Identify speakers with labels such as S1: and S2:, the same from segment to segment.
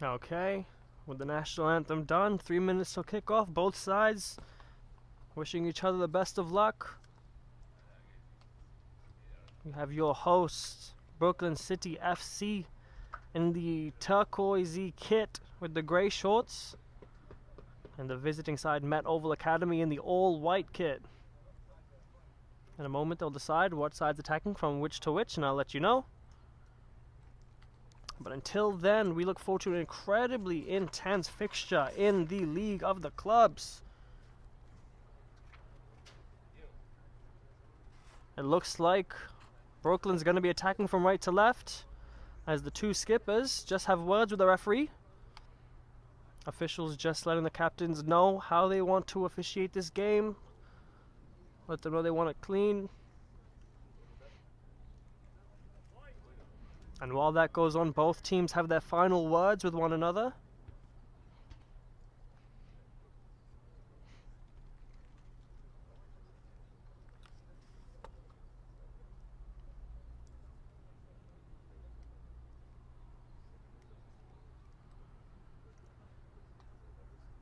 S1: Okay, with the national anthem done, 3 minutes till kickoff. Both sides wishing each other the best of luck. You have your host, Brooklyn City FC, in the turquoisey kit with the grey shorts, and the visiting side, Met Oval Academy, in the all-white kit. In a moment, they'll decide what side's attacking from which to which, and I'll let you know. But until then, we look forward to an incredibly intense fixture in the League of the Clubs. It looks like Brooklyn's going to be attacking from right to left, as the two skippers just have words with the referee. Officials just letting the captains know how they want to officiate this game. Let them know they want it clean. And while that goes on, both teams have their final words with one another.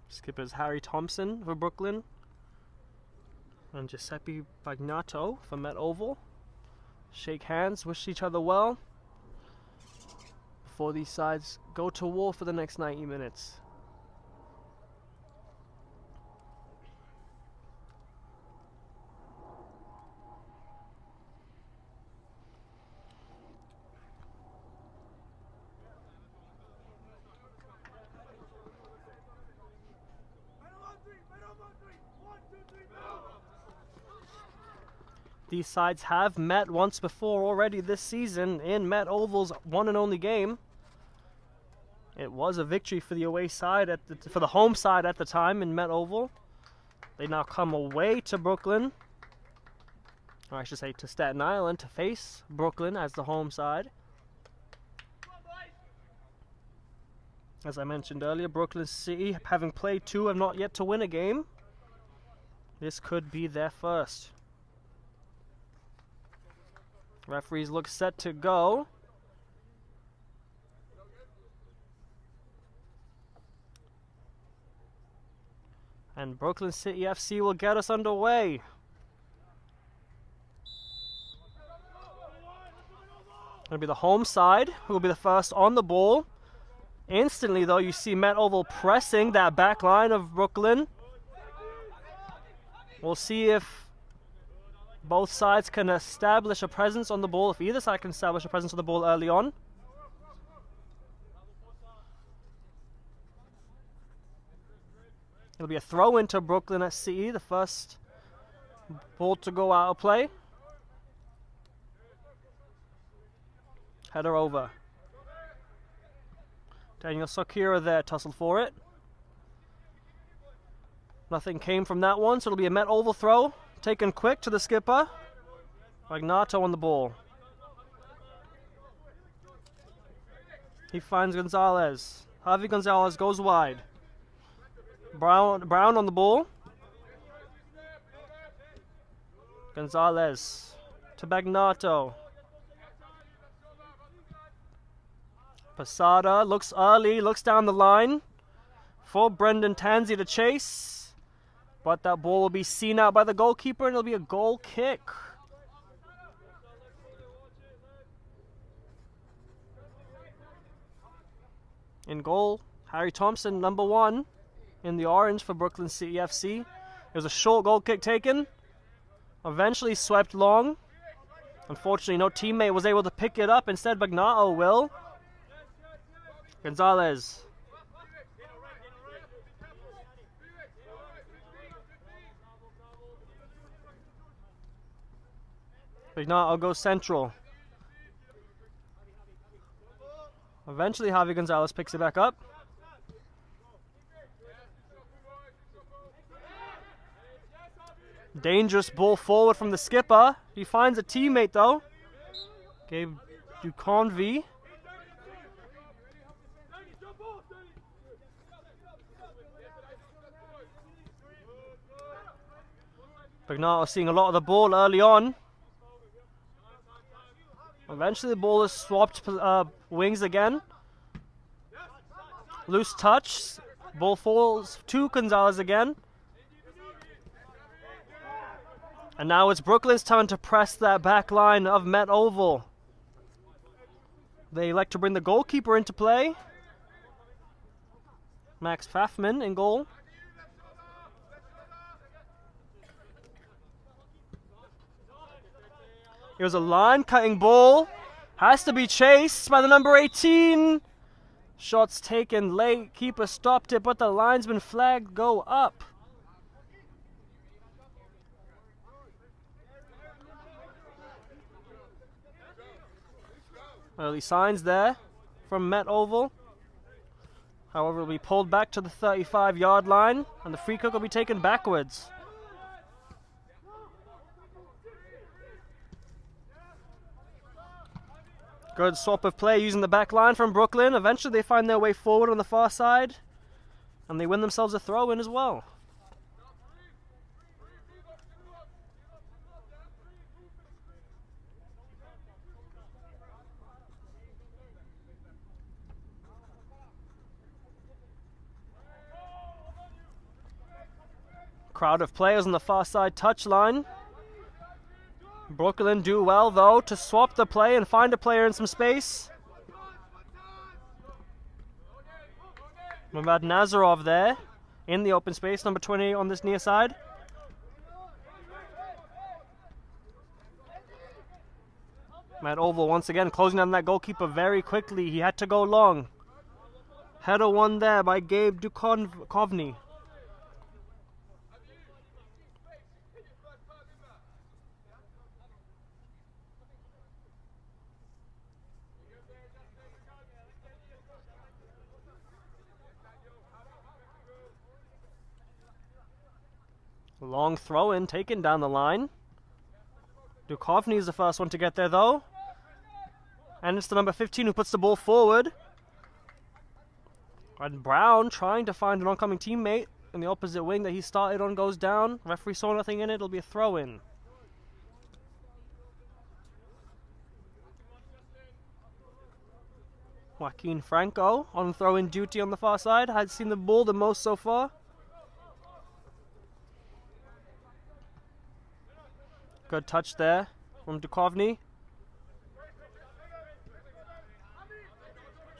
S1: Skippers Harry Thompson for Brooklyn and Giuseppe Bagnato for Met Oval shake hands, wish each other well before these sides go to war for the next 90 minutes. These sides have met once before already this season in Met Oval's one and only game. It was a victory for the away side for the home side at the time in Met Oval. They now come away to Brooklyn, or I should say to Staten Island, to face Brooklyn as the home side. As I mentioned earlier, Brooklyn City, having played two, have not yet to win a game. This could be their first. Referees look set to go. And Brooklyn City FC will get us underway. It'll be the home side who will be the first on the ball. Instantly, though, you see Met Oval pressing that back line of Brooklyn. We'll see if both sides can establish a presence on the ball, if either side can establish a presence on the ball early on. It'll be a throw into Brooklyn at CE, the first ball to go out of play. Header over. Daniel Sokira there, tussled for it. Nothing came from that one, so it'll be a Met Oval throw. Taken quick to the skipper. Bagnato on the ball. He finds Gonzalez. Javi Gonzalez goes wide. Brown on the ball. Gonzalez to Bagnato. Posada looks early, looks down the line for Brendan Tanzi to chase. But that ball will be seen out by the goalkeeper, and it'll be a goal kick. In goal, Harry Thompson, number 1, in the orange for Brooklyn City FC. It was a short goal kick taken, eventually swept long. Unfortunately, no teammate was able to pick it up. Instead, Bagnato will. Gonzalez. Bagnato goes central. Eventually, Javi Gonzalez picks it back up. Dangerous ball forward from the skipper. He finds a teammate, though. Gave Duconvi. Bagnato seeing a lot of the ball early on. Eventually the ball is swapped wings again. Loose touch. Ball falls to Gonzalez again. And now it's Brooklyn's turn to press that back line of Met Oval. They elect to bring the goalkeeper into play. Max Pfaffman in goal. Here's a line-cutting ball. Has to be chased by the number 18. Shots taken late. Keeper stopped it, but the linesman flagged go up. Early signs there from Met Oval. However, it'll be pulled back to the 35-yard line, and the free kick will be taken backwards. Good swap of play using the back line from Brooklyn. Eventually they find their way forward on the far side, and they win themselves a throw-in as well. Crowd of players on the far side touchline. Brooklyn do well, though, to swap the play and find a player in some space. Mamad Nazarov there in the open space, number 28 on this near side. Matt Oval once again closing down that goalkeeper very quickly. He had to go long. Header won there by Gabe Dukovny. Long throw-in taken down the line. Dukovny is the first one to get there, though. And it's the number 15 who puts the ball forward. And Brown trying to find an oncoming teammate in the opposite wing that he started on goes down. Referee saw nothing in it. It'll be a throw-in. Joaquin Franco on throw-in duty on the far side. Had seen the ball the most so far. Good touch there from Dukovny.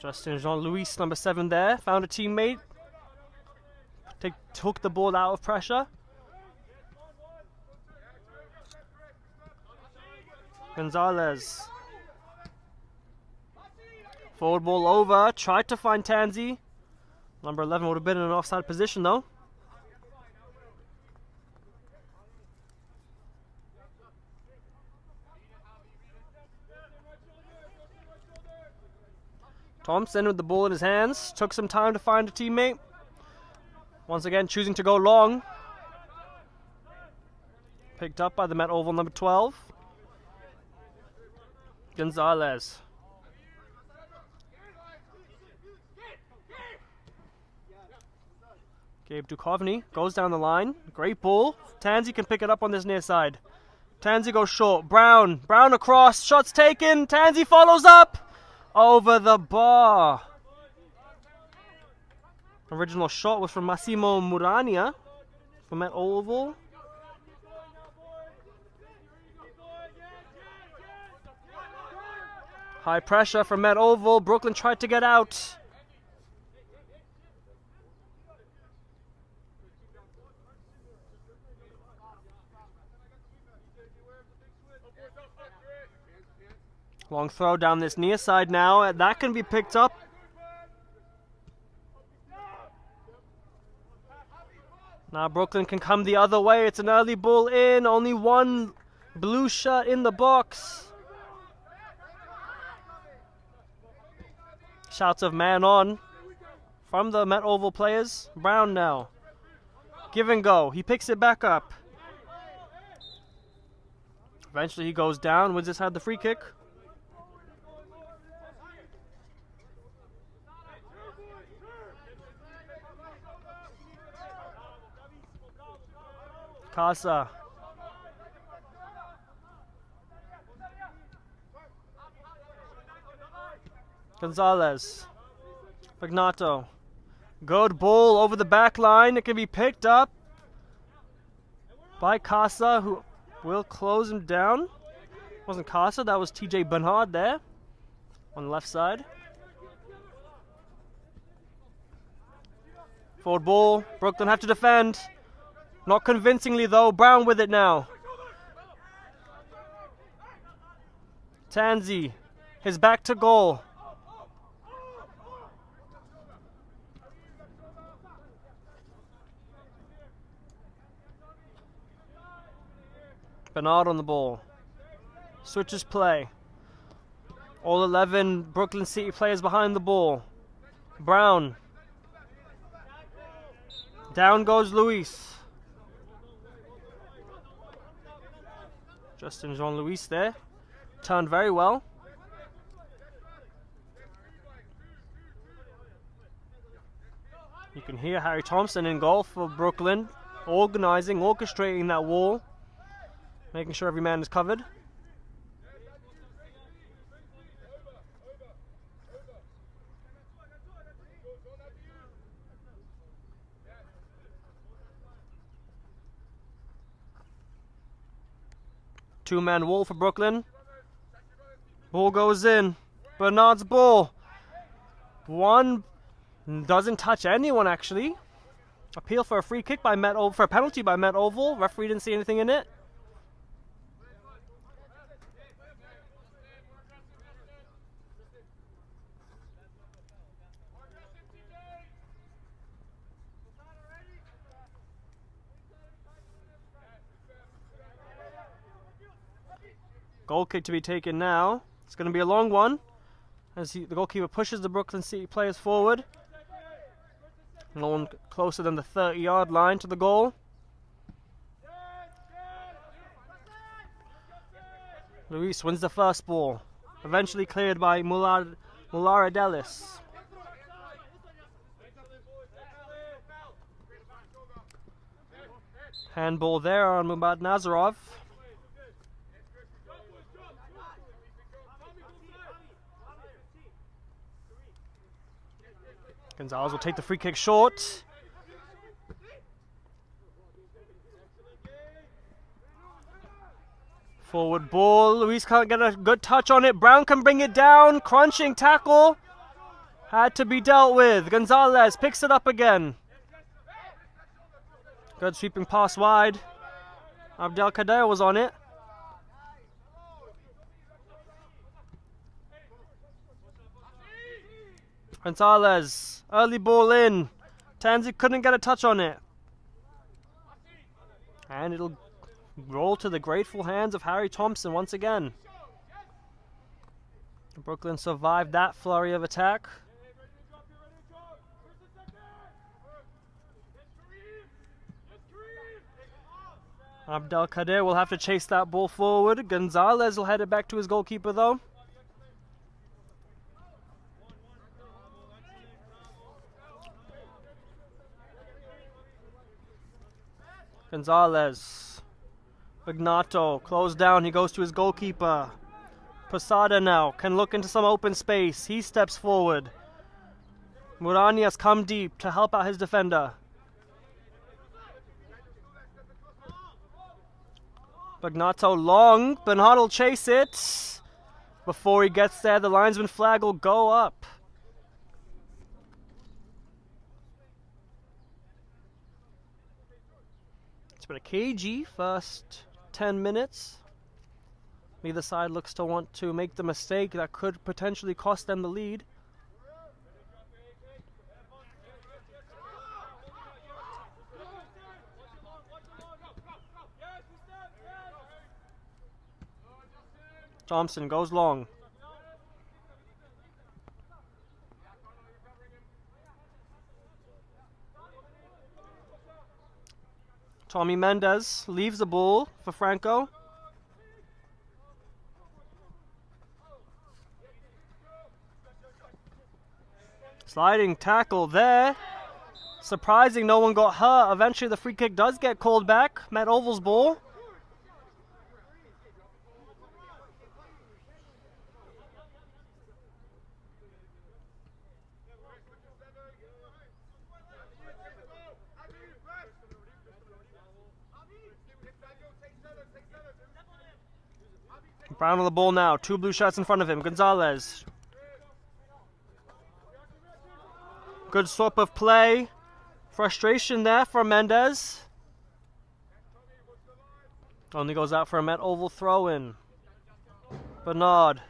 S1: Justin Jean-Louis, number 7 there. Found a teammate. Took the ball out of pressure. Gonzalez. Forward ball over. Tried to find Tanzi. Number 11 would have been in an offside position, though. Thompson with the ball in his hands. Took some time to find a teammate. Once again choosing to go long. Picked up by the Met Oval number 12. Gonzalez. Gabe Dukovny goes down the line. Great ball. Tanzi can pick it up on this near side. Tanzi goes short. Brown across. Shots taken. Tanzi follows up. Over the bar. Original shot was from Massimo Murania from Met Oval. High pressure from Met Oval. Brooklyn tried to get out. Long throw down this near side now. That can be picked up. Now Brooklyn can come the other way. It's an early ball in. Only one blue shirt in the box. Shouts of man on from the Met Oval players. Brown now. Give and go. He picks it back up. Eventually he goes down. Wins this had the free kick. Casa. Gonzalez. Pagnato. Good ball over the back line. It can be picked up by Casa, who will close him down. Wasn't Casa, that was TJ Bernard there on the left side. Forward ball. Brooklyn have to defend. Not convincingly though. Brown with it now. Tanzi. His back to goal. Bernard on the ball. Switches play. All 11 Brooklyn City players behind the ball. Brown. Down goes Luis. Justin Jean-Louis there. Turned very well. You can hear Harry Thompson in goal for Brooklyn. Organizing, orchestrating that wall. Making sure every man is covered. Two-man wall for Brooklyn. Ball goes in. Bernard's ball. One doesn't touch anyone actually. Appeal for a free kick by Met Oval, for a penalty by Met Oval. Referee didn't see anything in it. Goal kick to be taken now. It's going to be a long one as the goalkeeper pushes the Brooklyn City players forward. No one closer than the 30-yard line to the goal. Luis wins the first ball. Eventually cleared by Mularadelis. Handball there on Mubad Nazarov. Gonzalez will take the free kick short. Forward ball. Luis can't get a good touch on it. Brown can bring it down. Crunching tackle. Had to be dealt with. Gonzalez picks it up again. Good sweeping pass wide. Abdelkader was on it. Gonzalez, early ball in. Tanzi couldn't get a touch on it. And it'll roll to the grateful hands of Harry Thompson once again. Brooklyn survived that flurry of attack. Abdelkader will have to chase that ball forward. Gonzalez will head it back to his goalkeeper though. Gonzalez. Vignato closed down. He goes to his goalkeeper. Posada now can look into some open space. He steps forward. Muranias come deep to help out his defender. Vignato long. Bernard will chase it. Before he gets there, the linesman flag will go up. It's been a cagey first 10 minutes. Neither side looks to want to make the mistake that could potentially cost them the lead. Thompson goes long. Tommy Mendez leaves the ball for Franco. Sliding tackle there. Surprising no one got hurt. Eventually the free kick does get called back. Matt Oval's ball. Brown on the ball now. 2 blue shirts in front of him. Gonzalez. Good swap of play. Frustration there for Mendez. Only goes out for a Met Oval throw-in. Bernard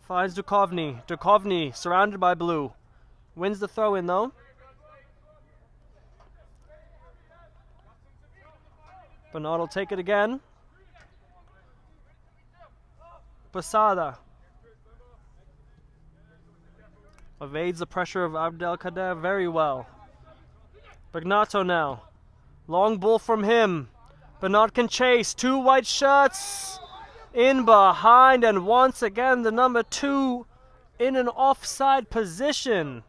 S1: finds Duchovny. Duchovny surrounded by blue. Wins the throw-in though. Bernard will take it again. Posada evades the pressure of Abdelkader very well. Bagnato now. Long ball from him. Bernard can chase. 2 white shirts in behind, and once again the number 2 in an offside position.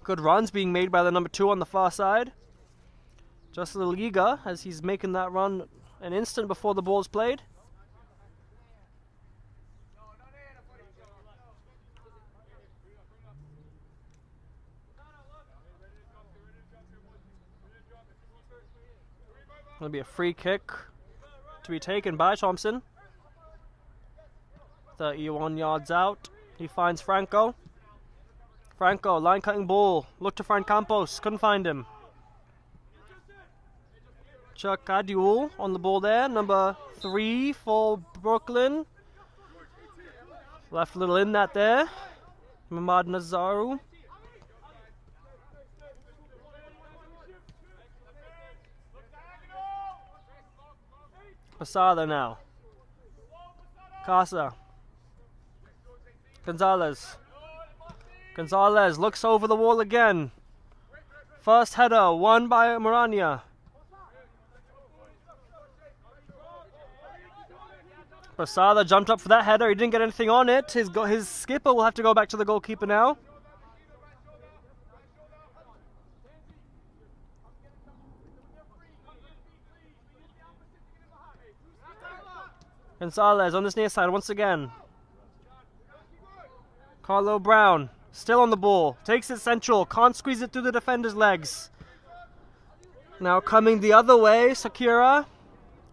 S1: Good runs being made by the number 2 on the far side. Just a little eager as he's making that run an instant before the ball's played. It'll be a free kick to be taken by Thompson. 31 yards out. He finds Franco. Franco, line cutting ball. Looked to find Campos. Couldn't find him. Chuck Adiul on the ball there. Number 3 for Brooklyn. Left a little in that there. Mamad Nazaru. Posada now. Casa. Gonzalez. Gonzalez looks over the wall again. First header won by Morania. Posada jumped up for that header. He didn't get anything on it. His skipper will have to go back to the goalkeeper now. Gonzalez on this near side once again. Carlo Brown still on the ball. Takes it central. Can't squeeze it through the defender's legs. Now coming the other way, Sakura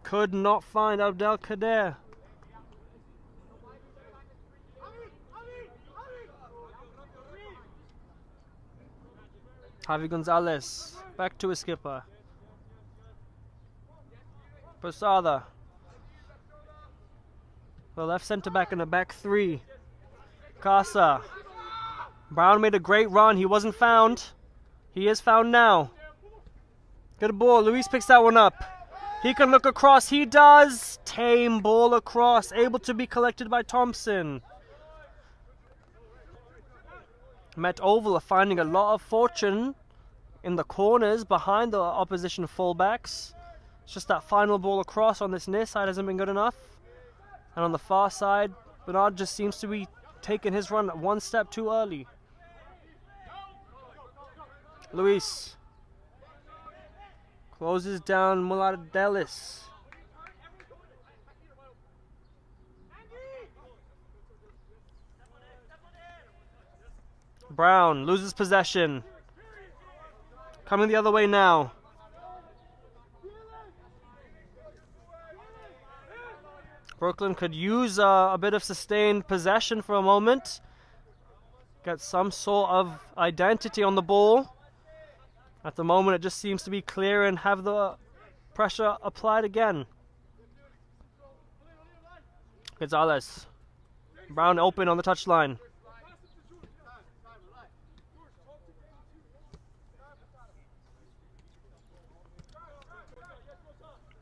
S1: could not find Abdelkader. Javi Gonzalez back to his skipper. Posada. The left centre back in the back 3. Casa. Brown made a great run. He wasn't found. He is found now. Good ball. Luis picks that one up. He can look across. He does. Tame ball across. Able to be collected by Thompson. Met Oval are finding a lot of fortune in the corners behind the opposition fullbacks. It's just that final ball across on this near side hasn't been good enough. And on the far side, Bernard just seems to be taking his run one step too early. Luis closes down Muladelis. Brown loses possession. Coming the other way now. Brooklyn could use a bit of sustained possession for a moment. Get some sort of identity on the ball. At the moment it just seems to be clear and have the pressure applied again. Gonzalez. Brown open on the touchline.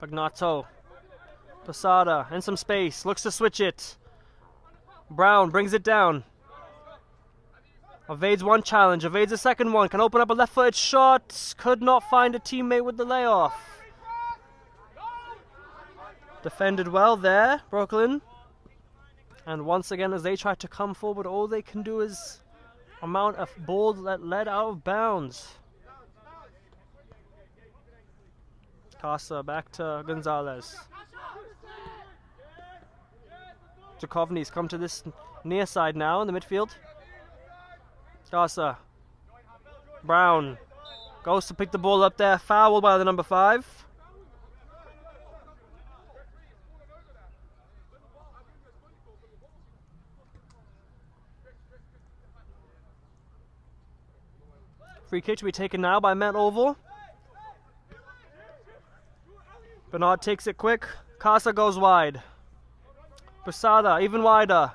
S1: Bagnato. Posada in some space. Looks to switch it. Brown brings it down. Evades one challenge. Evades a second one. Can open up a left-footed shot. Could not find a teammate with the layoff. Defended well there, Brooklyn. And once again, as they try to come forward, all they can do is amount of ball that led out of bounds. Casa back to Gonzalez. Duchovny's come to this near side now in the midfield. Casa. Brown Goes to pick the ball up there. Foul by the number 5. Free kick to be taken now by Met Oval. Bernard takes it quick. Casa goes wide. Posada even wider.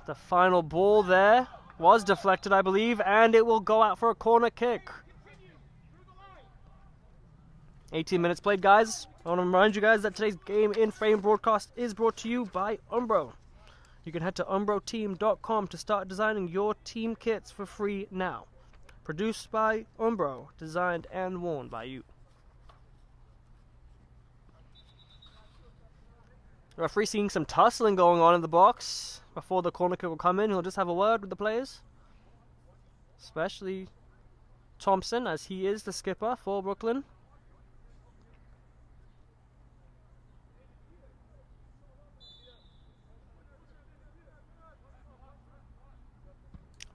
S1: The final ball there was deflected, I believe, and it will go out for a corner kick. 18 minutes played, guys. I want to remind you guys that today's Game in Frame broadcast is brought to you by Umbro. You can head to umbroteam.com to start designing your team kits for free now. Produced by Umbro, designed and worn by you. Referee seeing some tussling going on in the box before the corner kick will come in. He'll just have a word with the players, especially Thompson, as he is the skipper for Brooklyn.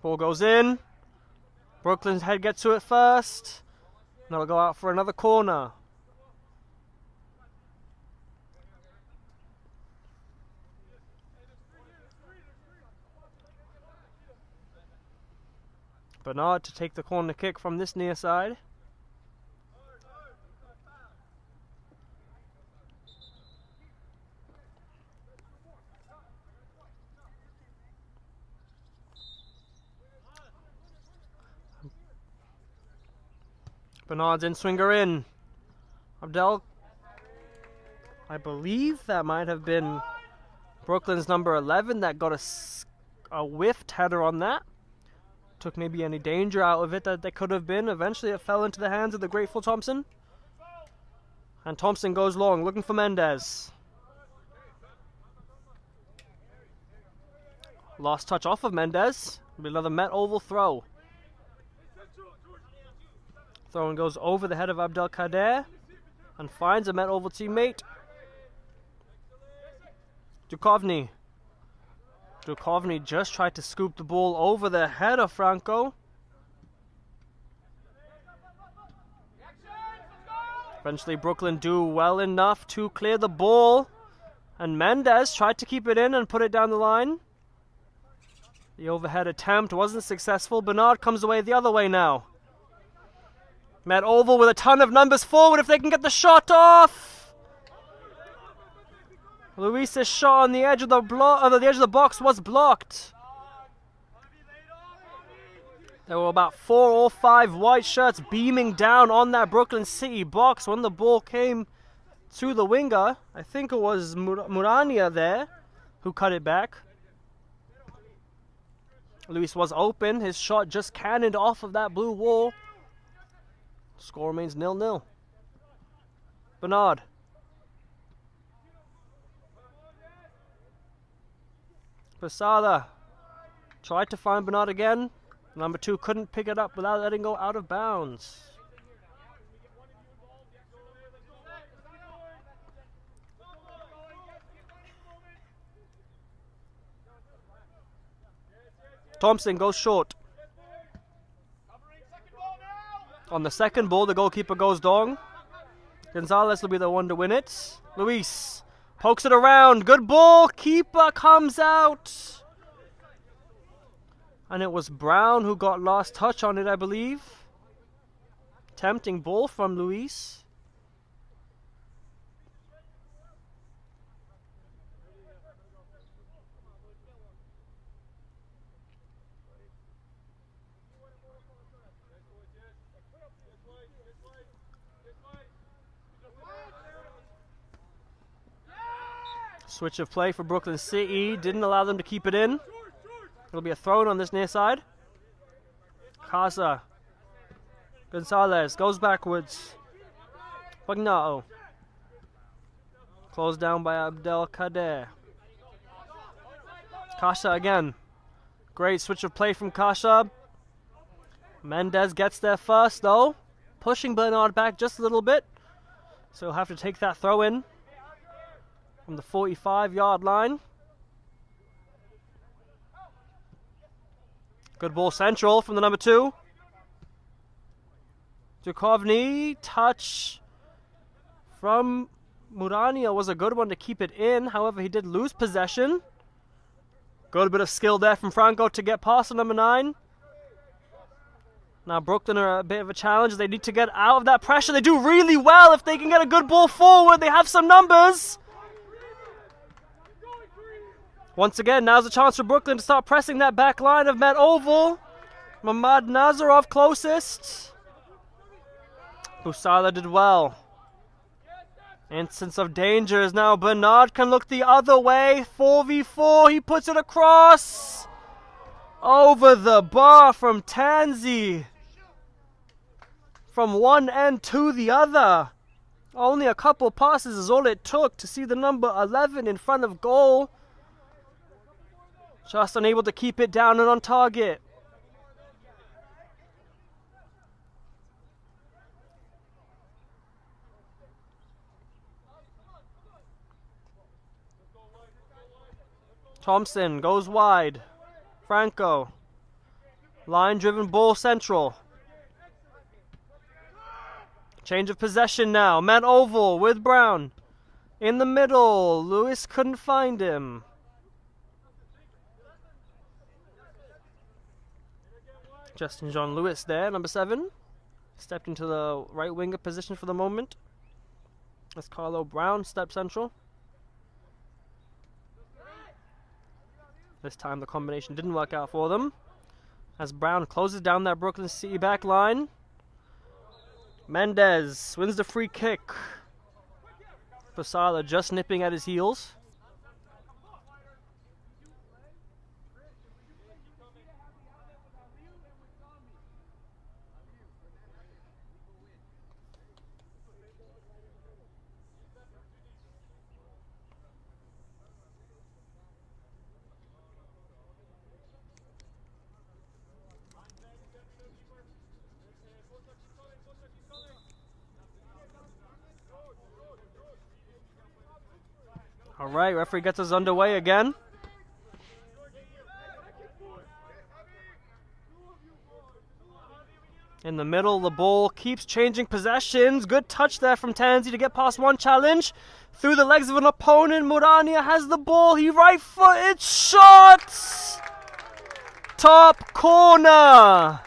S1: Ball goes in. Brooklyn's head gets to it first. And it'll go out for another corner. Bernard to take the corner kick from this near side. Bernard's in, swinger in. Abdel, I believe that might have been Brooklyn's number 11 that got a whiffed header on that. Took maybe any danger out of it that there could have been. Eventually it fell into the hands of the grateful Thompson. And Thompson goes long, looking for Mendez. Last touch off of Mendez. It'll be another Met Oval throw. Throw goes over the head of Abdelkader and finds a Met Oval teammate. Duchovny. Duchovny just tried to scoop the ball over the head of Franco. Eventually Brooklyn do well enough to clear the ball. And Mendez tried to keep it in and put it down the line. The overhead attempt wasn't successful. Bernard comes away the other way now. Met Oval with a ton of numbers forward if they can get the shot off. Luis's shot on the edge of the box was blocked. There were about 4 or 5 white shirts beaming down on that Brooklyn City box when the ball came to the winger. I think it was Murania there who cut it back. Luis was open. His shot just cannoned off of that blue wall. Score remains 0-0. Bernard. Posada tried to find Bernard again. Number 2 couldn't pick it up without letting go out of bounds. Thompson goes short. On the second ball, the goalkeeper goes down. Gonzalez will be the one to win it. Luis pokes it around. Good ball. Keeper comes out. And it was Brown who got last touch on it, I believe. Tempting ball from Luis. Switch of play for Brooklyn City. Didn't allow them to keep it in. It'll be a throw on this near side. Casa. Gonzalez goes backwards. Pagnato. Closed down by Abdelkader. Kasha again. Great switch of play from Kasha. Mendez gets there first though. Pushing Bernard back just a little bit. So he'll have to take that throw in from the 45-yard line. Good ball central from the number 2. Duchovny, touch from Murania was a good one to keep it in. However, he did lose possession. Good bit of skill there from Franco to get past the number 9. Now Brooklyn are a bit of a challenge. They need to get out of that pressure. They do really well if they can get a good ball forward. They have some numbers. Once again, now's a chance for Brooklyn to start pressing that back line of Met Oval. Mamad Nazarov closest. Busala did well. Instance of danger is now Bernard can look the other way. 4v4, he puts it across. Over the bar from Tanzi. From one end to the other. Only a couple passes is all it took to see the number 11 in front of goal. Just unable to keep it down and on target. Thompson goes wide. Franco. Line-driven ball central. Change of possession now. Met Oval with Brown. In the middle. Lewis couldn't find him. Justin John Lewis there, number 7. Stepped into the right winger position for the moment. As Carlo Brown steps central. This time the combination didn't work out for them. As Brown closes down that Brooklyn City back line. Mendez wins the free kick. Posada just nipping at his heels. Alright, referee gets us underway again. In the middle, the ball keeps changing possessions. Good touch there from Tanzi to get past one challenge. Through the legs of an opponent, Murania has the ball. He right-footed shots! Top corner!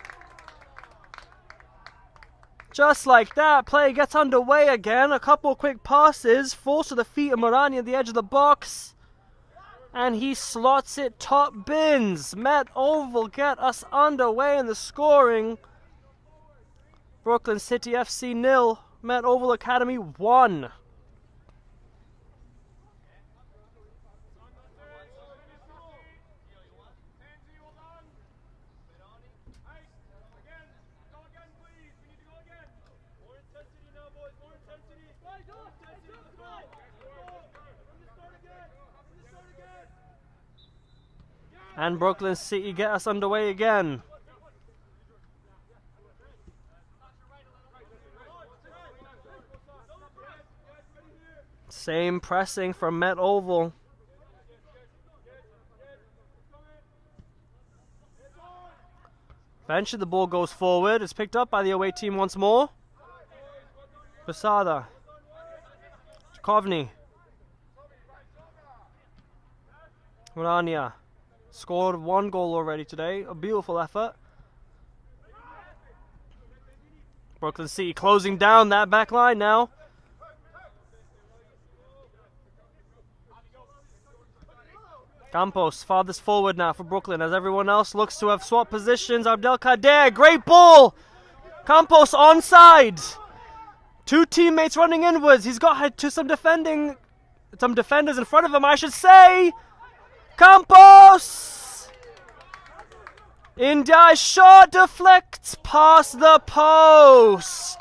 S1: Just like that, play gets underway again. A couple quick passes, falls to the feet of Murania at the edge of the box. And he slots it top bins. Met Oval get us underway in the scoring. Brooklyn City FC 0, Met Oval Academy 1. And Brooklyn City get us underway again. Same pressing from Met Oval. Eventually the ball goes forward. It's picked up by the away team once more. Posada. Duchovny. Murania. Scored 1 goal already today. A beautiful effort. Brooklyn City closing down that back line now. Campos farthest forward now for Brooklyn as everyone else looks to have swapped positions. Abdelkader, great ball. Campos onside. 2 teammates running inwards. He's got to some defenders in front of him, I should say. Campos! India's shot deflects past the post.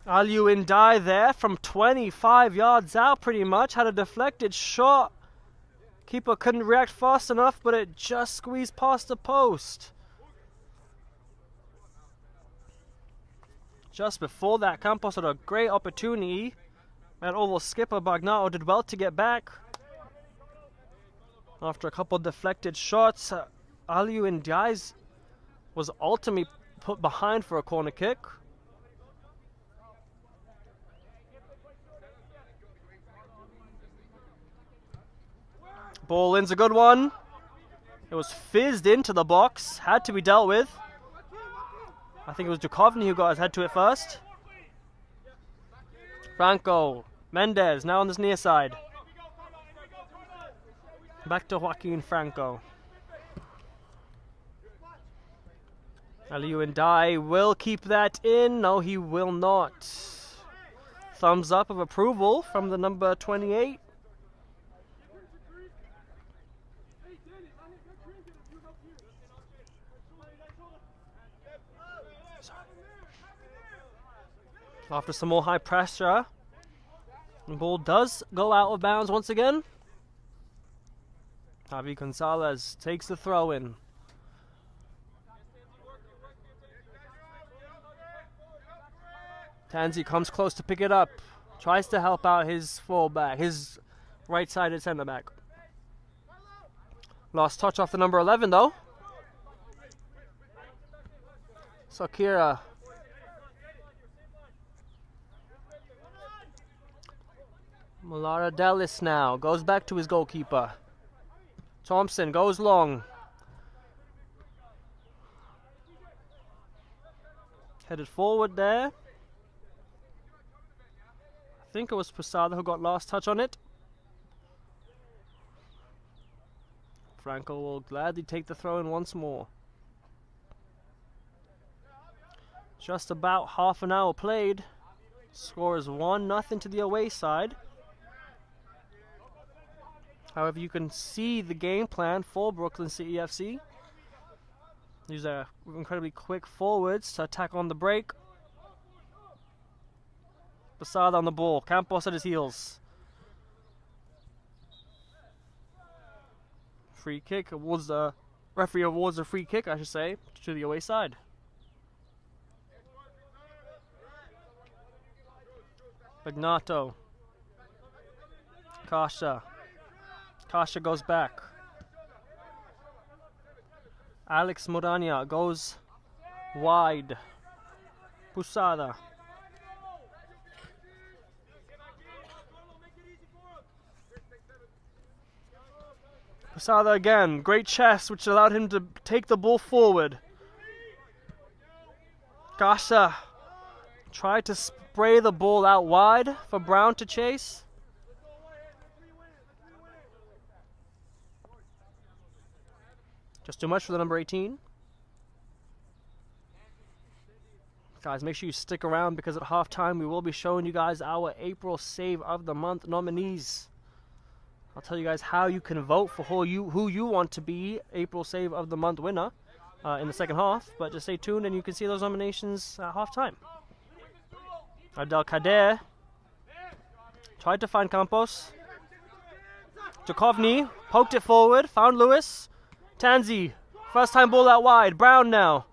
S1: Aliou Ndiaye there from 25 yards out pretty much. Had a deflected shot. Keeper couldn't react fast enough, but it just squeezed past the post. Just before that, Campos had a great opportunity. Met Oval skipper Bagnao did well to get back. After a couple deflected shots, Aliou Ndiaye was ultimately put behind for a corner kick. Ball in's a good one. It was fizzed into the box. Had to be dealt with. I think it was Duchovny who got his head to it first. Franco. Mendez now on this near side. Back to Joaquin Franco. Aliou Ndiaye will keep that in. No, he will not. Thumbs up of approval from the number 28. After some more high pressure, the ball does go out of bounds once again. Javi Gonzalez takes the throw in. Tanzi comes close to pick it up. Tries to help out his fullback, his right-sided centre back. Lost touch off the number 11 though. Sakira. Malara Dallas now goes back to his goalkeeper. Thompson goes long. Headed forward there. I think it was Posada who got last touch on it. Franco will gladly take the throw in once more. Just about half an hour played. Score is 1-0 to the away side. However, you can see the game plan for Brooklyn City FC. These are incredibly quick forwards to attack on the break. Posada on the ball. Campos at his heels. Free kick awards the referee awards a free kick, I should say, to the away side. Bagnato. Kasha. Kasha goes back. Alex Morania goes wide. Posada. Posada again. Great chest, which allowed him to take the ball forward. Kasha tried to spray the ball out wide for Brown to chase. Just too much for the number 18. Guys, make sure you stick around because at halftime we will be showing you guys our April Save of the Month nominees. I'll tell you guys how you can vote for who you want to be April Save of the Month winner in the second half. But just stay tuned and you can see those nominations at halftime. Abdel Kader tried to find Campos. Duchovny poked it forward, found Lewis. Tanzi, first time ball out wide. Brown now.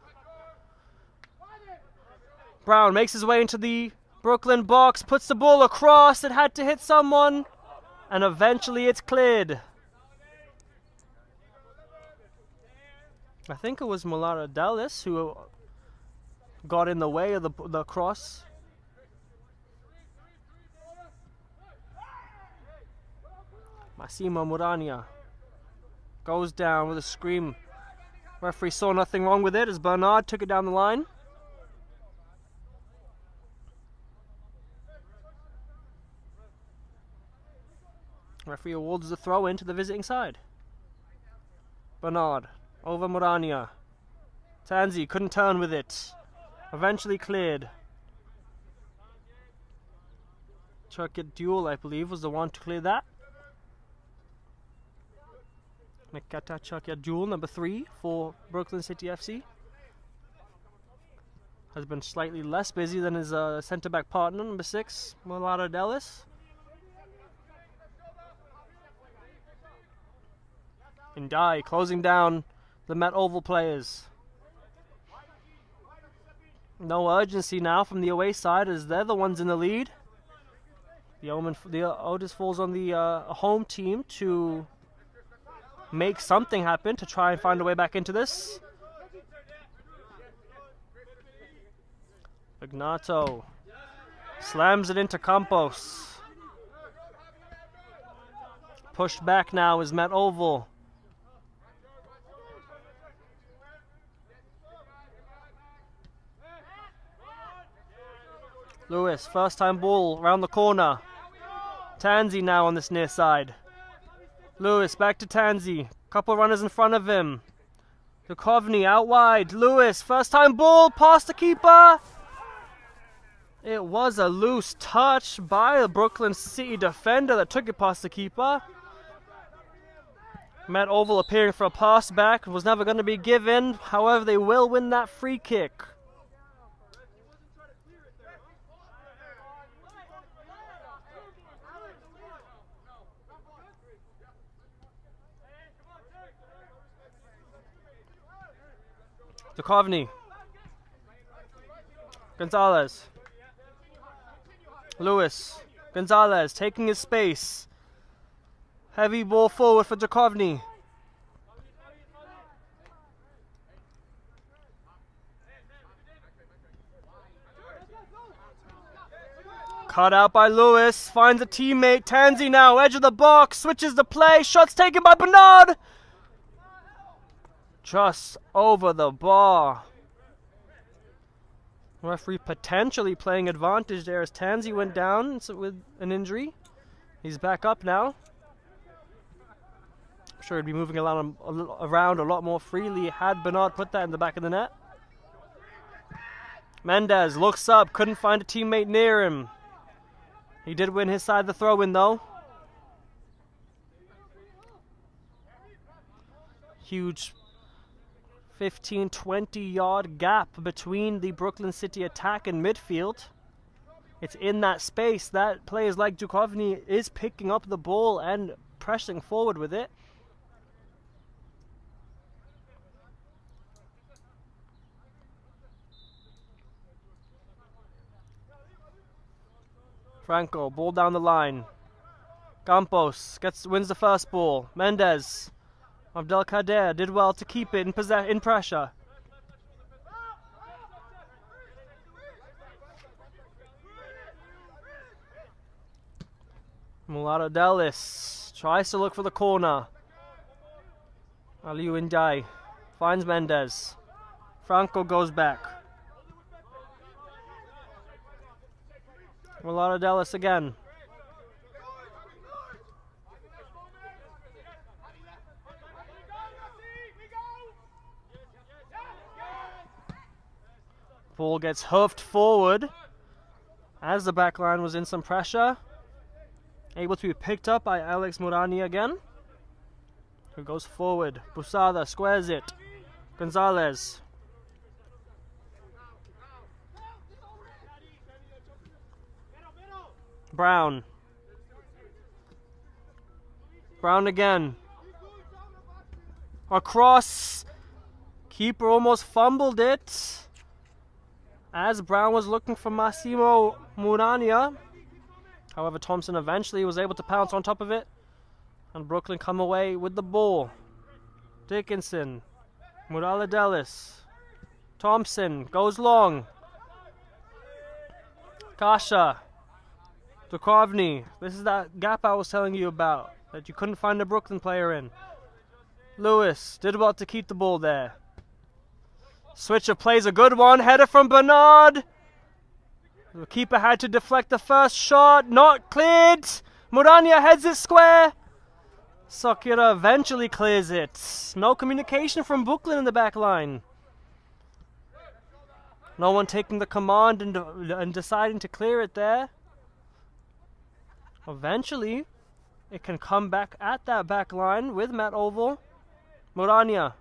S1: Brown makes his way into the Brooklyn box, puts the ball across. It had to hit someone, and eventually it's cleared. I think it was Malara Dallas who got in the way of the cross. Massimo Murania goes down with a scream. Referee saw nothing wrong with it as Bernard took it down the line. Referee awards the throw in to the visiting side. Bernard over Murania. Tanzi couldn't turn with it. Eventually cleared. Turkit Duel, I believe, was the one to clear that. Nikata Chakia Jewel, number 3 for Brooklyn City FC. Has been slightly less busy than his centre-back partner, number 6, Malara Dallas. Ndiaye closing down the Met Oval players. No urgency now from the away side as they're the ones in the lead. The onus falls on the home team to make something happen to try and find a way back into this. Ignato slams it into Campos. Pushed back now is Met Oval. Lewis, first time ball around the corner. Tansy now on this near side. Lewis back to Tansy. Couple runners in front of him. Duchovny out wide. Lewis, first time ball past the keeper. It was a loose touch by the Brooklyn City defender that took it past the keeper. Met Oval appearing for a pass back. Was never going to be given. However, they will win that free kick. Duchovny. Gonzalez. Lewis. Gonzalez taking his space. Heavy ball forward for Duchovny. Cut out by Lewis. Finds a teammate. Tansy now. Edge of the box. Switches the play. Shots taken by Bernard. Just over the bar. Referee potentially playing advantage there as Tansy went down with an injury. He's back up now. I'm sure he'd be moving around a lot more freely had Bernard put that in the back of the net. Mendez looks up, couldn't find a teammate near him. He did win his side of the throw-in though. Huge 15-20 yard gap between the Brooklyn City attack and midfield. It's in that space that players like Duchovny is picking up the ball and pressing forward with it. Franco, ball down the line. Campos wins the first ball. Mendez. Abdelkader did well to keep it in pressure. Mulado Dallas tries to look for the corner. Aliou Ndiaye finds Mendez. Franco goes back. Mulado Dallas again. Ball gets hoofed forward as the back line was in some pressure. Able to be picked up by Alex Mourani again, who goes forward. Busada squares it. Gonzalez. Brown. Brown again. Across. Keeper almost fumbled it as Brown was looking for Massimo Mourania. However, Thompson eventually was able to pounce on top of it, and Brooklyn come away with the ball. Dickinson, Muraladelis, Thompson goes long. Kasha, Duchovny. This is that gap I was telling you about that you couldn't find a Brooklyn player in. Lewis did well to keep the ball there. Switcher plays a good one. Header from Bernard. The keeper had to deflect the first shot. Not cleared. Mourania heads it square. Sakura eventually clears it. No communication from Brooklyn in the back line. No one taking the command and deciding to clear it there. Eventually, it can come back at that back line with Met Oval. Mourania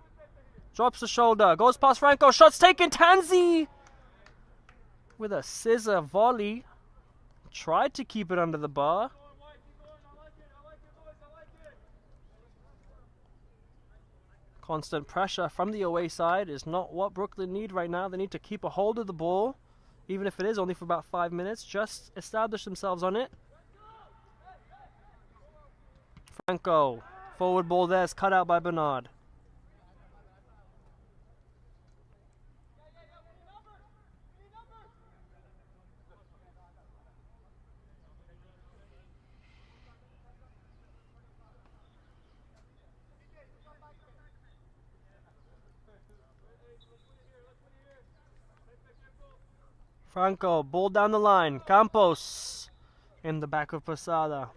S1: drops the shoulder, goes past Franco, shots taken. Tansy with a scissor volley. Tried to keep it under the bar. Constant pressure from the away side is not what Brooklyn need right now. They need to keep a hold of the ball, even if it is only for about 5 minutes. Just establish themselves on it. Franco, forward ball there is cut out by Bernard. Franco, ball down the line. Campos in the back of Posada.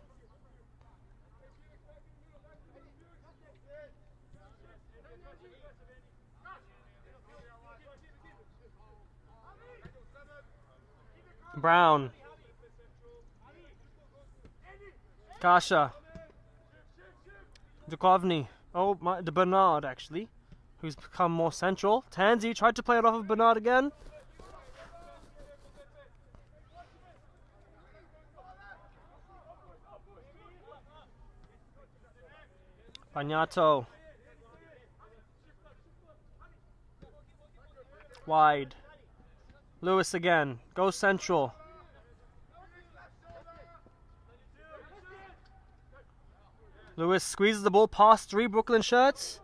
S1: Brown. Kasha. Dukovny. Oh, Bernard, actually, who's become more central. Tanzi tried to play it off of Bernard again. Bagnato. Wide. Lewis again. Goes central. Lewis squeezes the ball past 3 Brooklyn shirts.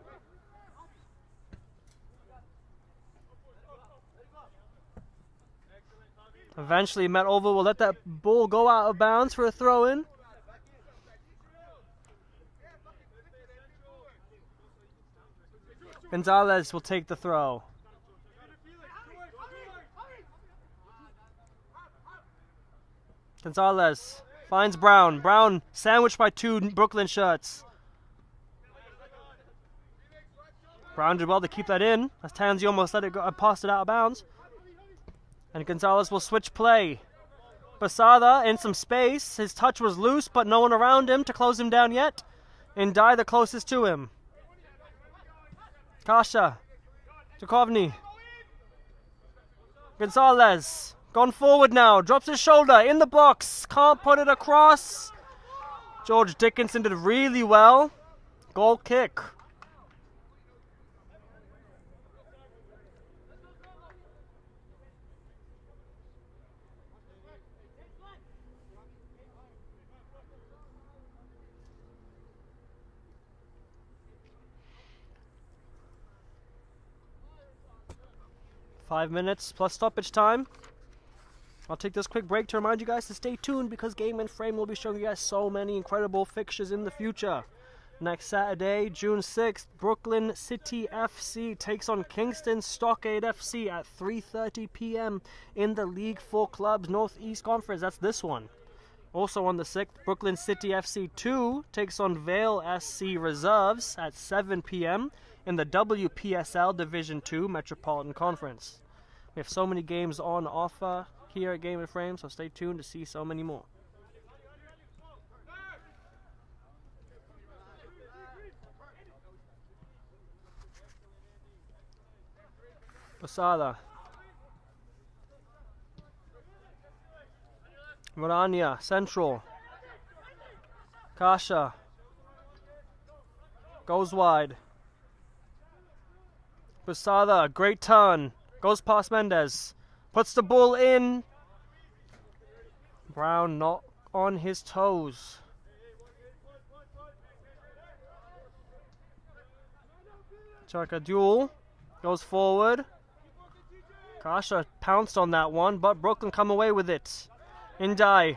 S1: Eventually, Matt Oval will let that ball go out of bounds for a throw-in. Gonzalez will take the throw. Gonzalez finds Brown. Brown sandwiched by 2 Brooklyn shirts. Brown did well to keep that in, as Tanzi almost let it go, passed it out of bounds. And Gonzalez will switch play. Posada in some space. His touch was loose, but no one around him to close him down yet. Ndai the closest to him. Kasha. Dukovny. Gonzalez. Gone forward now. Drops his shoulder in the box. Can't put it across. George Dickinson did really well. Goal kick. Five minutes plus stoppage time. I'll take this quick break to remind you guys to stay tuned because Game and Frame will be showing you guys so many incredible fixtures in the future. Next Saturday, June 6th, Brooklyn City FC takes on Kingston Stockade FC at 3:30 p.m. in the League 4 Clubs Northeast Conference. That's this one. Also on the 6th, Brooklyn City FC 2 takes on Vale SC Reserves at 7 p.m. in the WPSL Division 2 Metropolitan Conference. We have so many games on offer here at Game and Frame, so stay tuned to see so many more. Posada. Morania, central. Kasha. Goes wide. Posada, great turn. Goes past Mendez. Puts the ball in. Brown not on his toes. Charkadul goes forward. Kasha pounced on that one, but Brooklyn come away with it. Ndai.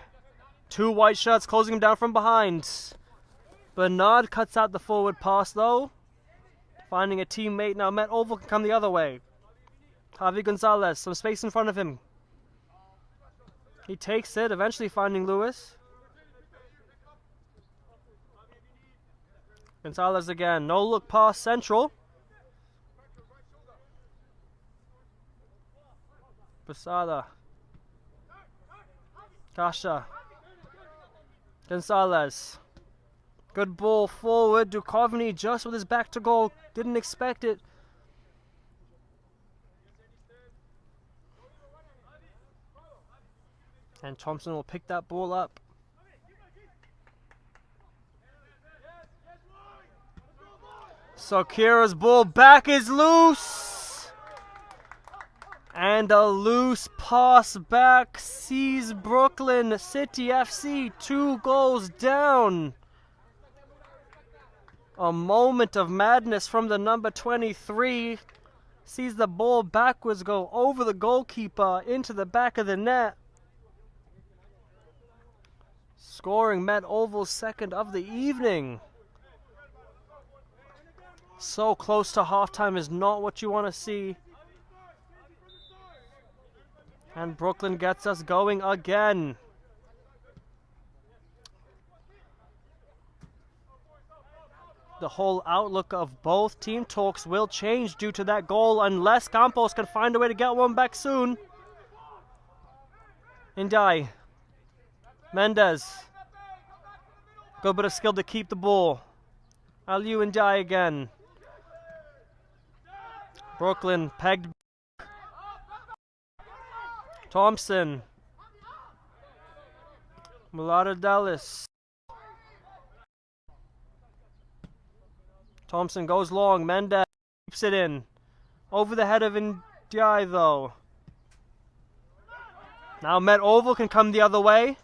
S1: 2 white shirts closing him down from behind. Bernard cuts out the forward pass though. Finding a teammate now. Met Oval can come the other way. Javi Gonzalez, some space in front of him. He takes it, eventually finding Lewis. Gonzalez again, no look pass central. Posada. Kasha. Gonzalez. Good ball forward. Dukovny just with his back to goal. Didn't expect it. And Thompson will pick that ball up. Sakira's ball back is loose. And a loose pass back sees Brooklyn City FC 2 goals down. A moment of madness from the number 23. Sees the ball backwards go over the goalkeeper into the back of the net. Scoring Met Oval's second of the evening. So close to halftime is not what you want to see. And Brooklyn gets us going again. The whole outlook of both team talks will change due to that goal unless Campos can find a way to get one back soon. Ndiaye. Mendez. Good bit of skill to keep the ball. Aliou Ndiaye again. Brooklyn pegged. Thompson. Mulata Dallas. Thompson goes long. Mendez keeps it in. Over the head of Ndiaye though. Now Met Oval can come the other way.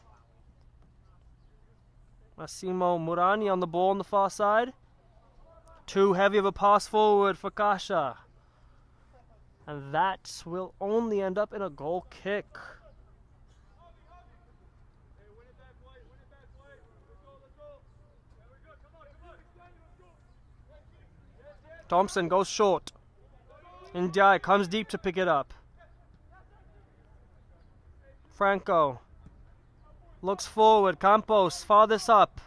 S1: Massimo Murani on the ball on the far side. Too heavy of a pass forward for Kasha. And that will only end up in a goal kick. Thompson goes short. Ndiaye comes deep to pick it up. Franco looks forward. Campos farthest up.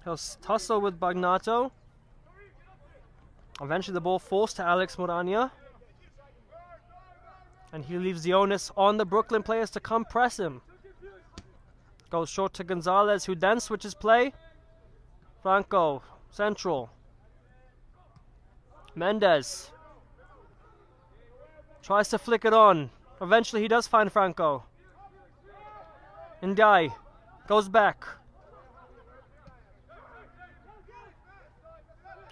S1: He'll tussle with Bagnato. Eventually the ball forced to Alex Morania. And he leaves the onus on the Brooklyn players to come press him. Goes short to Gonzalez, who then switches play. Franco, central. Mendez tries to flick it on. Eventually he does find Franco. Ndiaye goes back.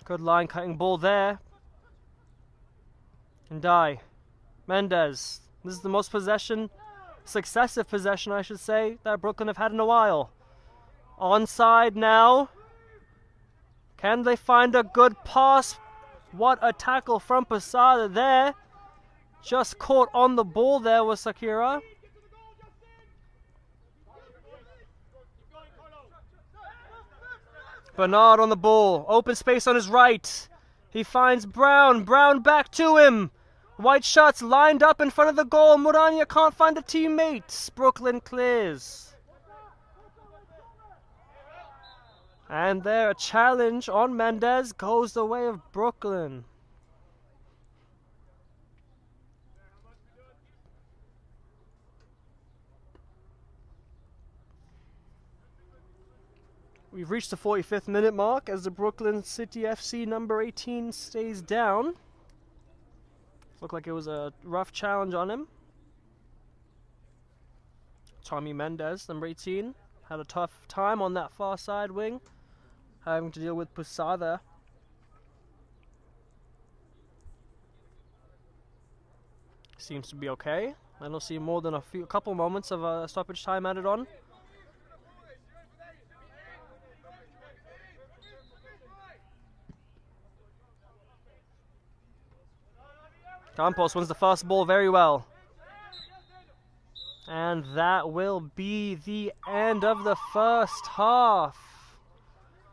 S1: Good line cutting ball there. Ndiaye. Mendez. This is the most successive possession I should say, that Brooklyn have had in a while. Onside now. Can they find a good pass? What a tackle from Posada there. Just caught on the ball there was Sakira. Bernard on the ball. Open space on his right. He finds Brown. Brown back to him. White shirts lined up in front of the goal. Murania can't find a teammate. Brooklyn clears. And there, a challenge on Mendez goes the way of Brooklyn. We've reached the 45th minute mark as the Brooklyn City FC number 18 stays down. Looked like it was a rough challenge on him. Tommy Mendez, number 18, had a tough time on that far side wing, having to deal with Posada. Seems to be okay. I don't see more than a couple moments of stoppage time added on. Campos wins the first ball very well. And that will be the end of the first half.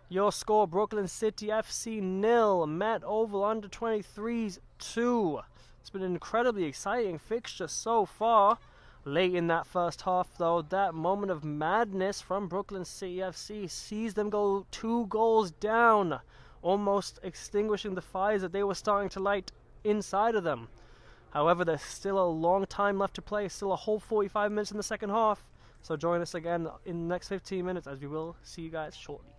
S1: Your score, Brooklyn City FC 0, Met Oval Under 23s 2. It's been an incredibly exciting fixture so far. Late in that first half though, that moment of madness from Brooklyn City FC sees them go 2 goals down, almost extinguishing the fires that they were starting to light inside of them. However, there's still a long time left to play, still a whole 45 minutes in the second half. So join us again in the next 15 minutes as we will see you guys shortly.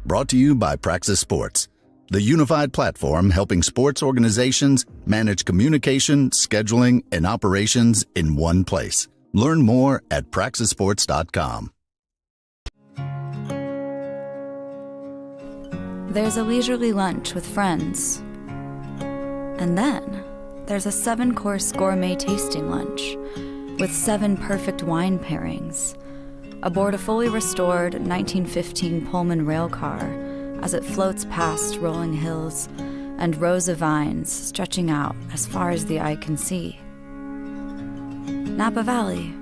S2: Brought to you by Praxis Sports, the unified platform helping sports organizations manage communication, scheduling, and operations in one place. Learn more at praxisports.com.
S3: There's a leisurely lunch with friends. And then there's a 7-course gourmet tasting lunch with 7 perfect wine pairings aboard a fully restored 1915 Pullman rail car as it floats past rolling hills and rows of vines stretching out as far as the eye can see. Napa Valley.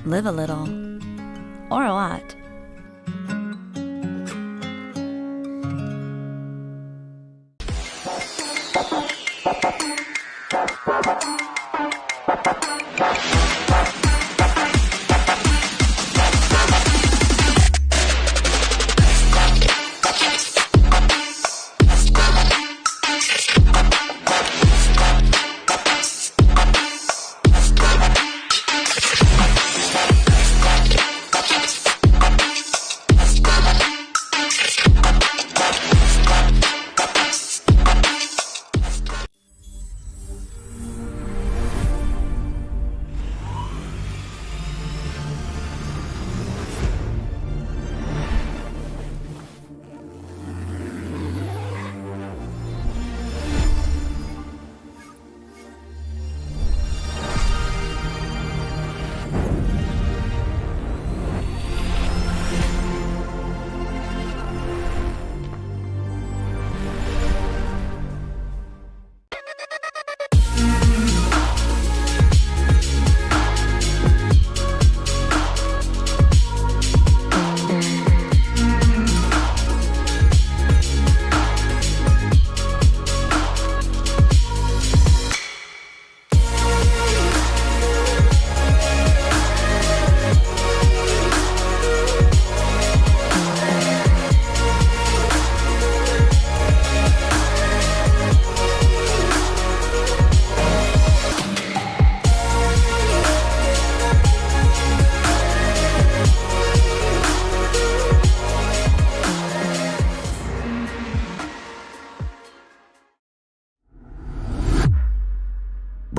S3: Live a little, or a lot.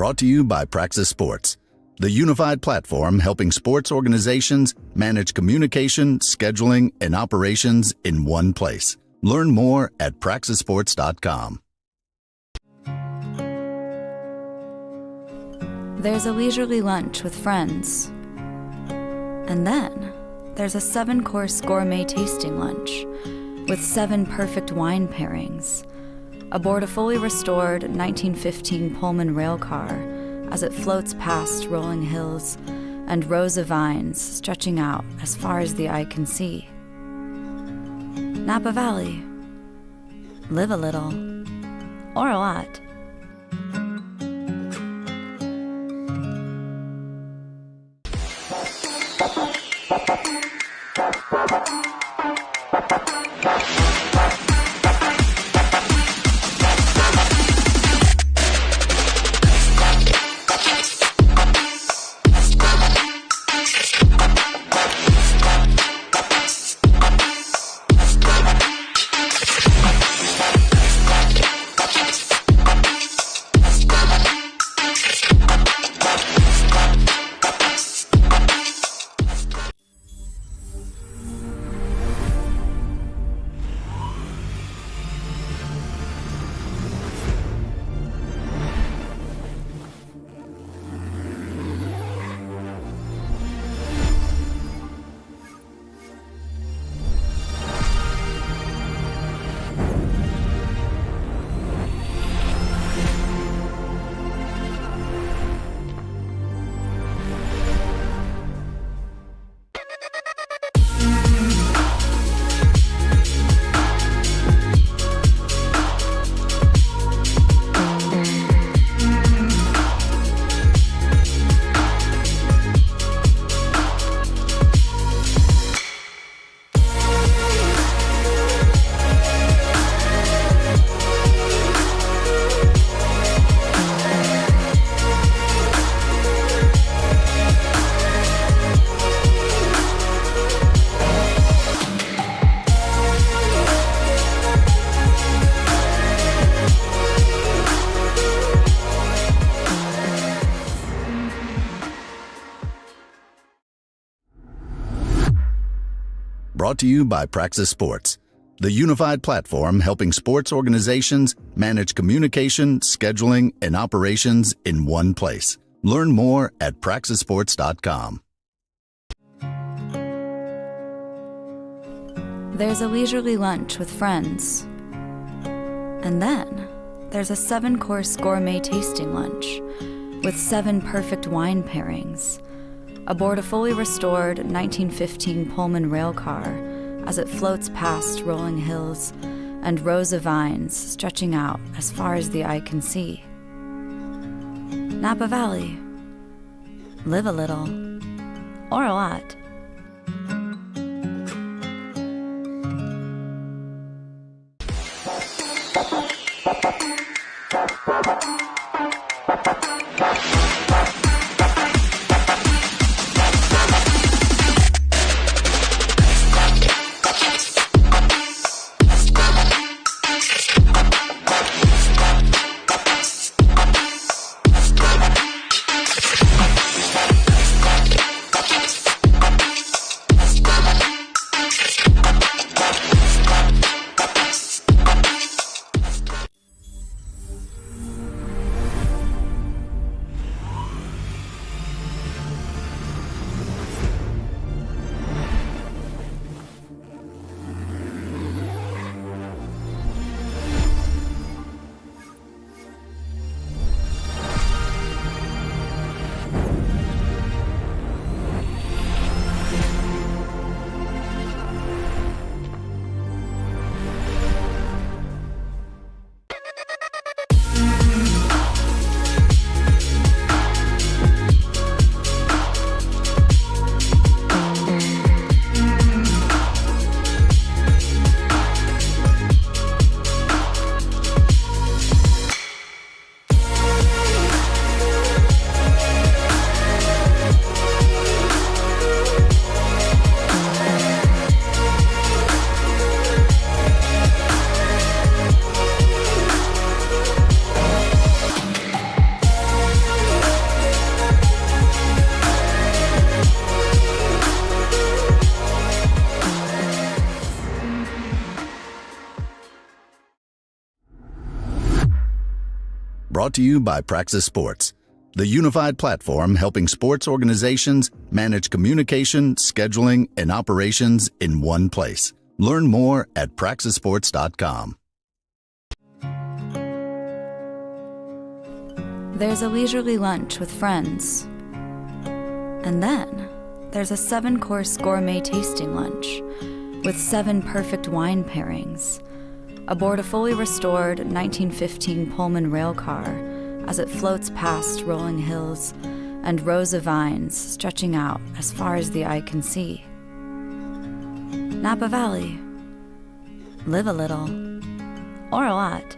S2: Brought to you by Praxis Sports, the unified platform helping sports organizations manage communication, scheduling, and operations in one place. Learn more at praxisports.com.
S3: There's a leisurely lunch with friends. And then there's a 7-course gourmet tasting lunch with 7 perfect wine pairings aboard a fully restored 1915 Pullman rail car as it floats past rolling hills and rows of vines stretching out as far as the eye can see. Napa Valley. Live a little, or a lot.
S2: Brought to you by Praxis Sports, the unified platform helping sports organizations manage communication, scheduling, and operations in one place. Learn more at praxisports.com.
S3: There's a leisurely lunch with friends. And then there's a 7-course gourmet tasting lunch with 7 perfect wine pairings aboard a fully restored 1915 Pullman rail car as it floats past rolling hills and rows of vines stretching out as far as the eye can see. Napa Valley. Live a little, or a lot.
S2: Brought to you by Praxis Sports, the unified platform helping sports organizations manage communication, scheduling, and operations in one place. Learn more at praxisports.com.
S3: There's a leisurely lunch with friends. And then there's a 7-course gourmet tasting lunch with 7 perfect wine pairings aboard a fully restored 1915 Pullman rail car as it floats past rolling hills and rows of vines stretching out as far as the eye can see. Napa Valley. Live a little, or a lot.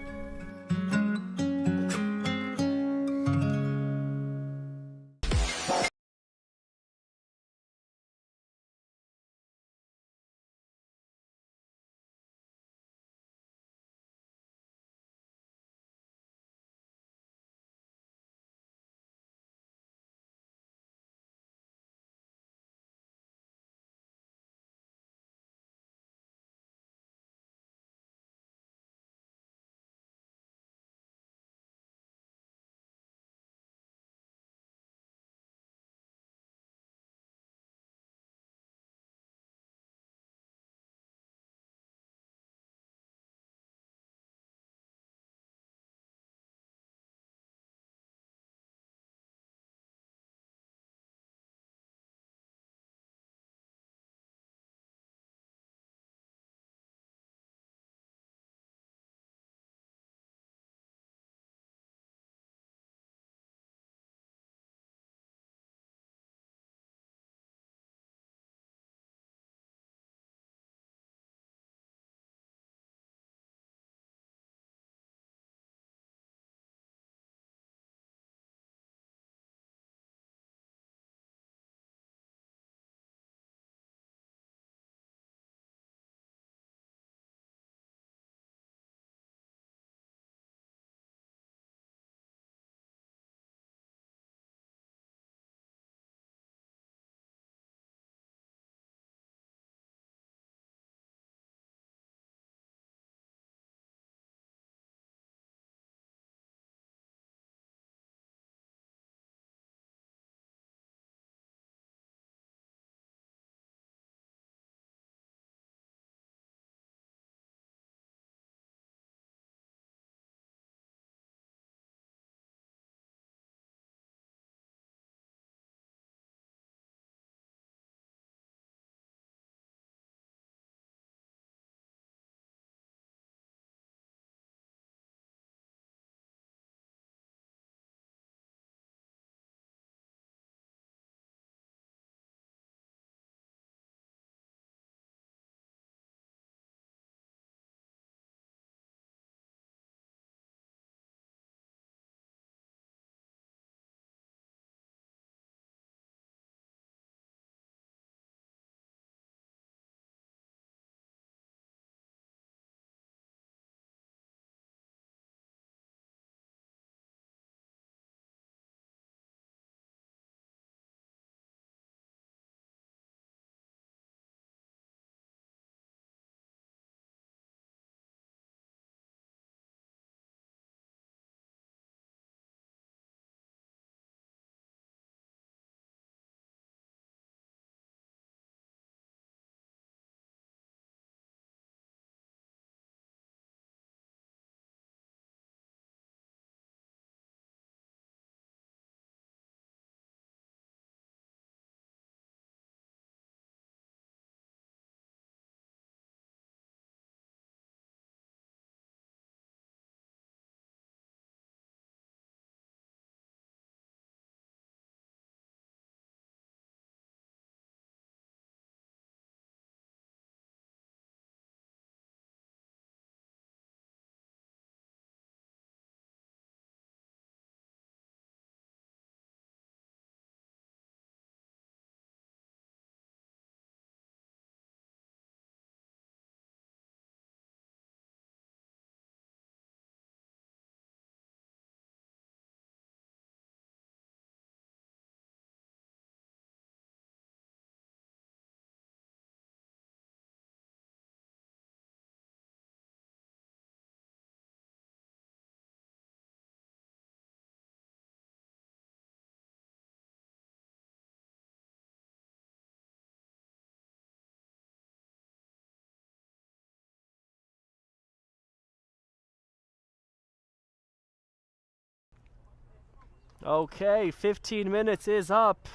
S1: Okay, 15 minutes is up.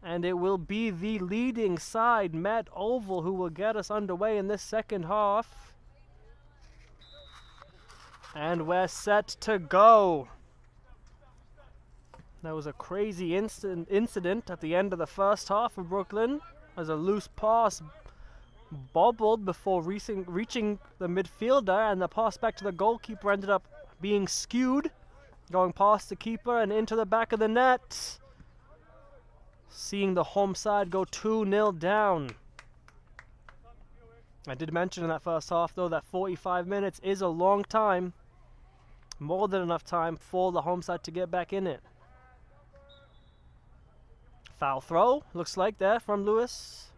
S1: And it will be the leading side, Met Oval, who will get us underway in this second half. And we're set to go. There was a crazy incident at the end of the first half for Brooklyn as a loose pass bobbled before reaching the midfielder, and the pass back to the goalkeeper ended up being skewed, going past the keeper and into the back of the net, seeing the home side go 2-0 down. I did mention in that first half, though, that 45 minutes is a long time, more than enough time for the home side to get back in it. Foul throw, looks like there from Lewis.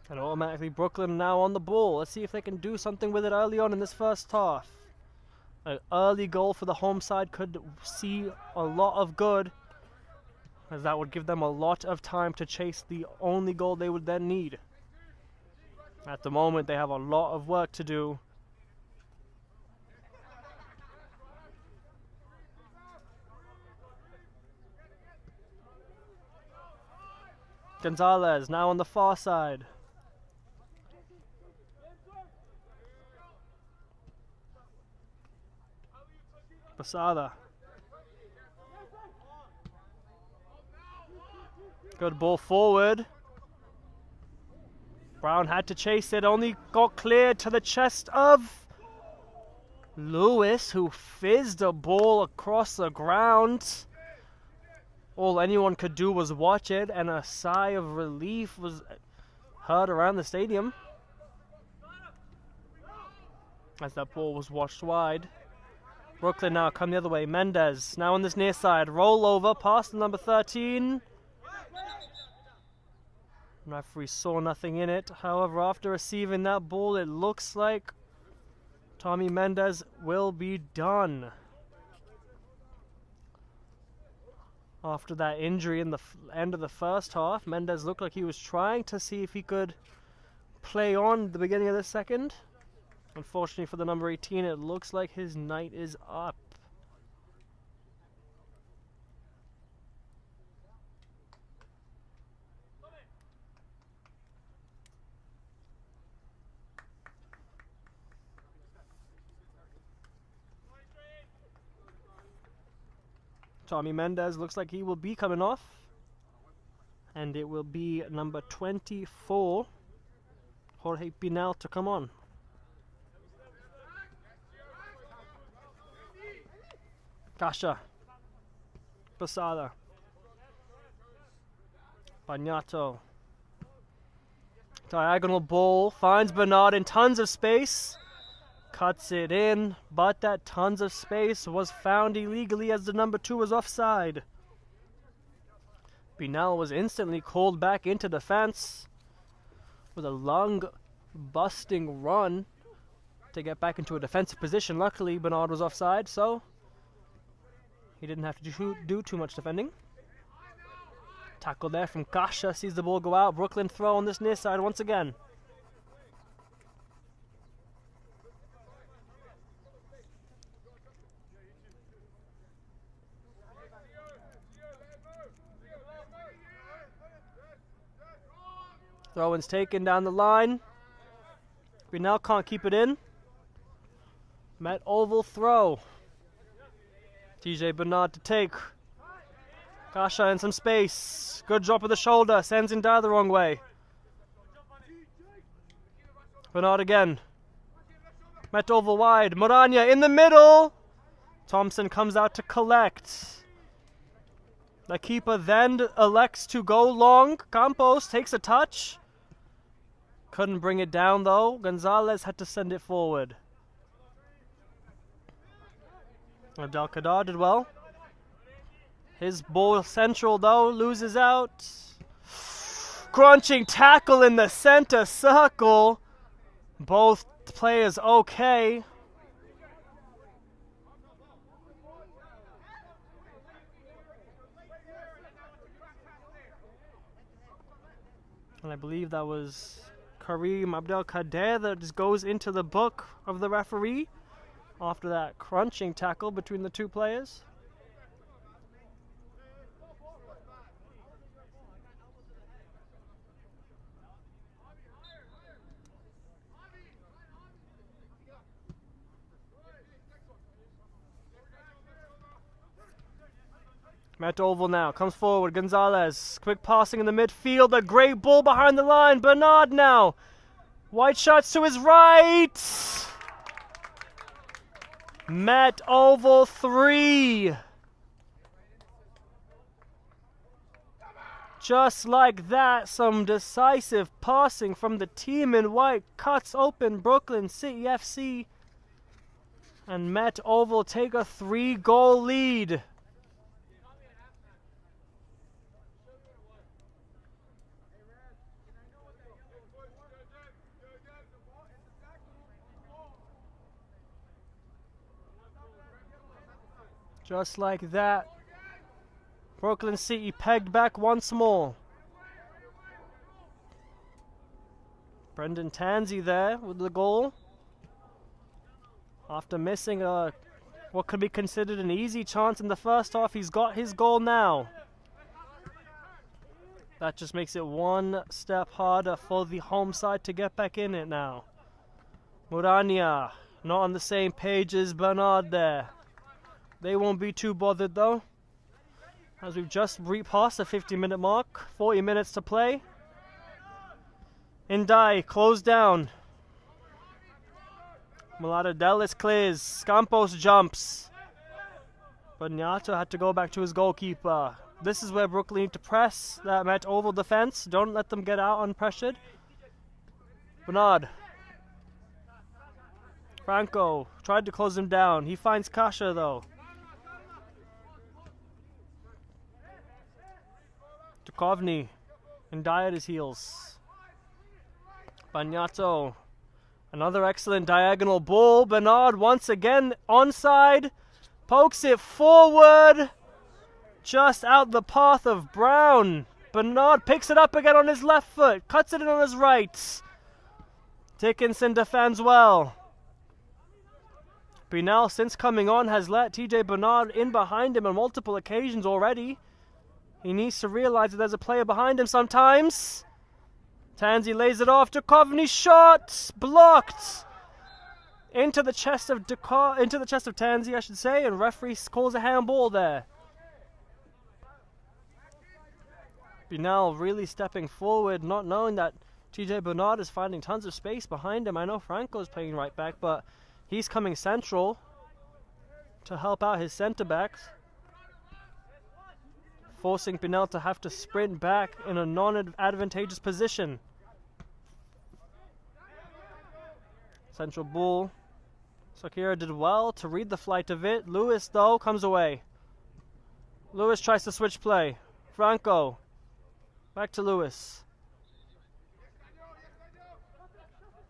S1: And automatically Brooklyn now on the ball. Let's see if they can do something with it early on in this first half. An early goal for the home side could see a lot of good, as that would give them a lot of time to chase the only goal they would then need. At the moment, they have a lot of work to do. Gonzalez now on the far side. Posada. Good ball forward. Brown had to chase it, only got cleared to the chest of Lewis, who fizzed a ball across the ground. All anyone could do was watch it, and a sigh of relief was heard around the stadium as that ball was washed wide. Brooklyn now come the other way. Mendez now on this near side. Roll over past the number 13. Referee saw nothing in it. However, after receiving that ball, it looks like Tommy Mendez will be done. After that injury in the end of the first half, Mendez looked like he was trying to see if he could play on the beginning of the second. Unfortunately for the number 18, it looks like his night is up. Tommy Mendez looks like he will be coming off. And it will be number 24, Jorge Pinal, to come on. Kasha. Posada. Bagnato. Diagonal ball. Finds Bernard in tons of space. Cuts it in. But that tons of space was found illegally as the number 2 was offside. Pinal was instantly called back into defense with a lung-busting run to get back into a defensive position. Luckily, Bernard was offside, so he didn't have to do too much defending. Tackle there from Kasha, sees the ball go out. Brooklyn throw on this near side once again. Throw-in's taken down the line. We now can't keep it in. Met Oval throw. TJ Bernard to take. Kasha in some space. Good drop of the shoulder. Sends him down the wrong way. Bernard again. Met Oval wide. Morania in the middle. Thompson comes out to collect. The keeper then elects to go long. Campos takes a touch. Couldn't bring it down though. Gonzalez had to send it forward. Abdel Kadar did well. His ball central though, loses out. Crunching tackle in the center circle. Both players okay. And I believe that was Kareem Abdelkader that just goes into the book of the referee after that crunching tackle between the two players. Met Oval now, comes forward, Gonzalez, quick passing in the midfield, a great ball behind the line, Bernard now, White shots to his right, Met Oval 3, just like that, some decisive passing from the team in white, cuts open Brooklyn City FC, and Met Oval take a 3-goal lead. Just like that, Brooklyn City pegged back once more. Brendan Tansey there with the goal. After missing what could be considered an easy chance in the first half, he's got his goal now. That just makes it one step harder for the home side to get back in it now. Murania not on the same page as Bernard there. They won't be too bothered though, as we've just repassed the 50-minute mark, 40 minutes to play. Indai closed down. Maladadelis clears, Campos jumps. But Nyato had to go back to his goalkeeper. This is where Brooklyn need to press that Met Oval defense. Don't let them get out unpressured. Bernard. Franco tried to close him down. He finds Kasha though. Dukovny and Dye at his heels. Bagnato. Another excellent diagonal ball. Bernard once again onside. Pokes it forward. Just out the path of Brown. Bernard picks it up again on his left foot. Cuts it in on his right. Dickinson defends well. Binal, since coming on, has let TJ Bernard in behind him on multiple occasions already. He needs to realize that there's a player behind him sometimes. Tansey lays it off. Dukovny shot blocked into the chest of Tansey, I should say, and referee calls a handball there. Binal really stepping forward, not knowing that TJ Bernard is finding tons of space behind him. I know Franco's playing right back, but he's coming central to help out his centre backs, forcing Binal to have to sprint back in a non-advantageous position. Central ball. Sakira did well to read the flight of it. Lewis, though, comes away. Lewis tries to switch play. Franco. Back to Lewis.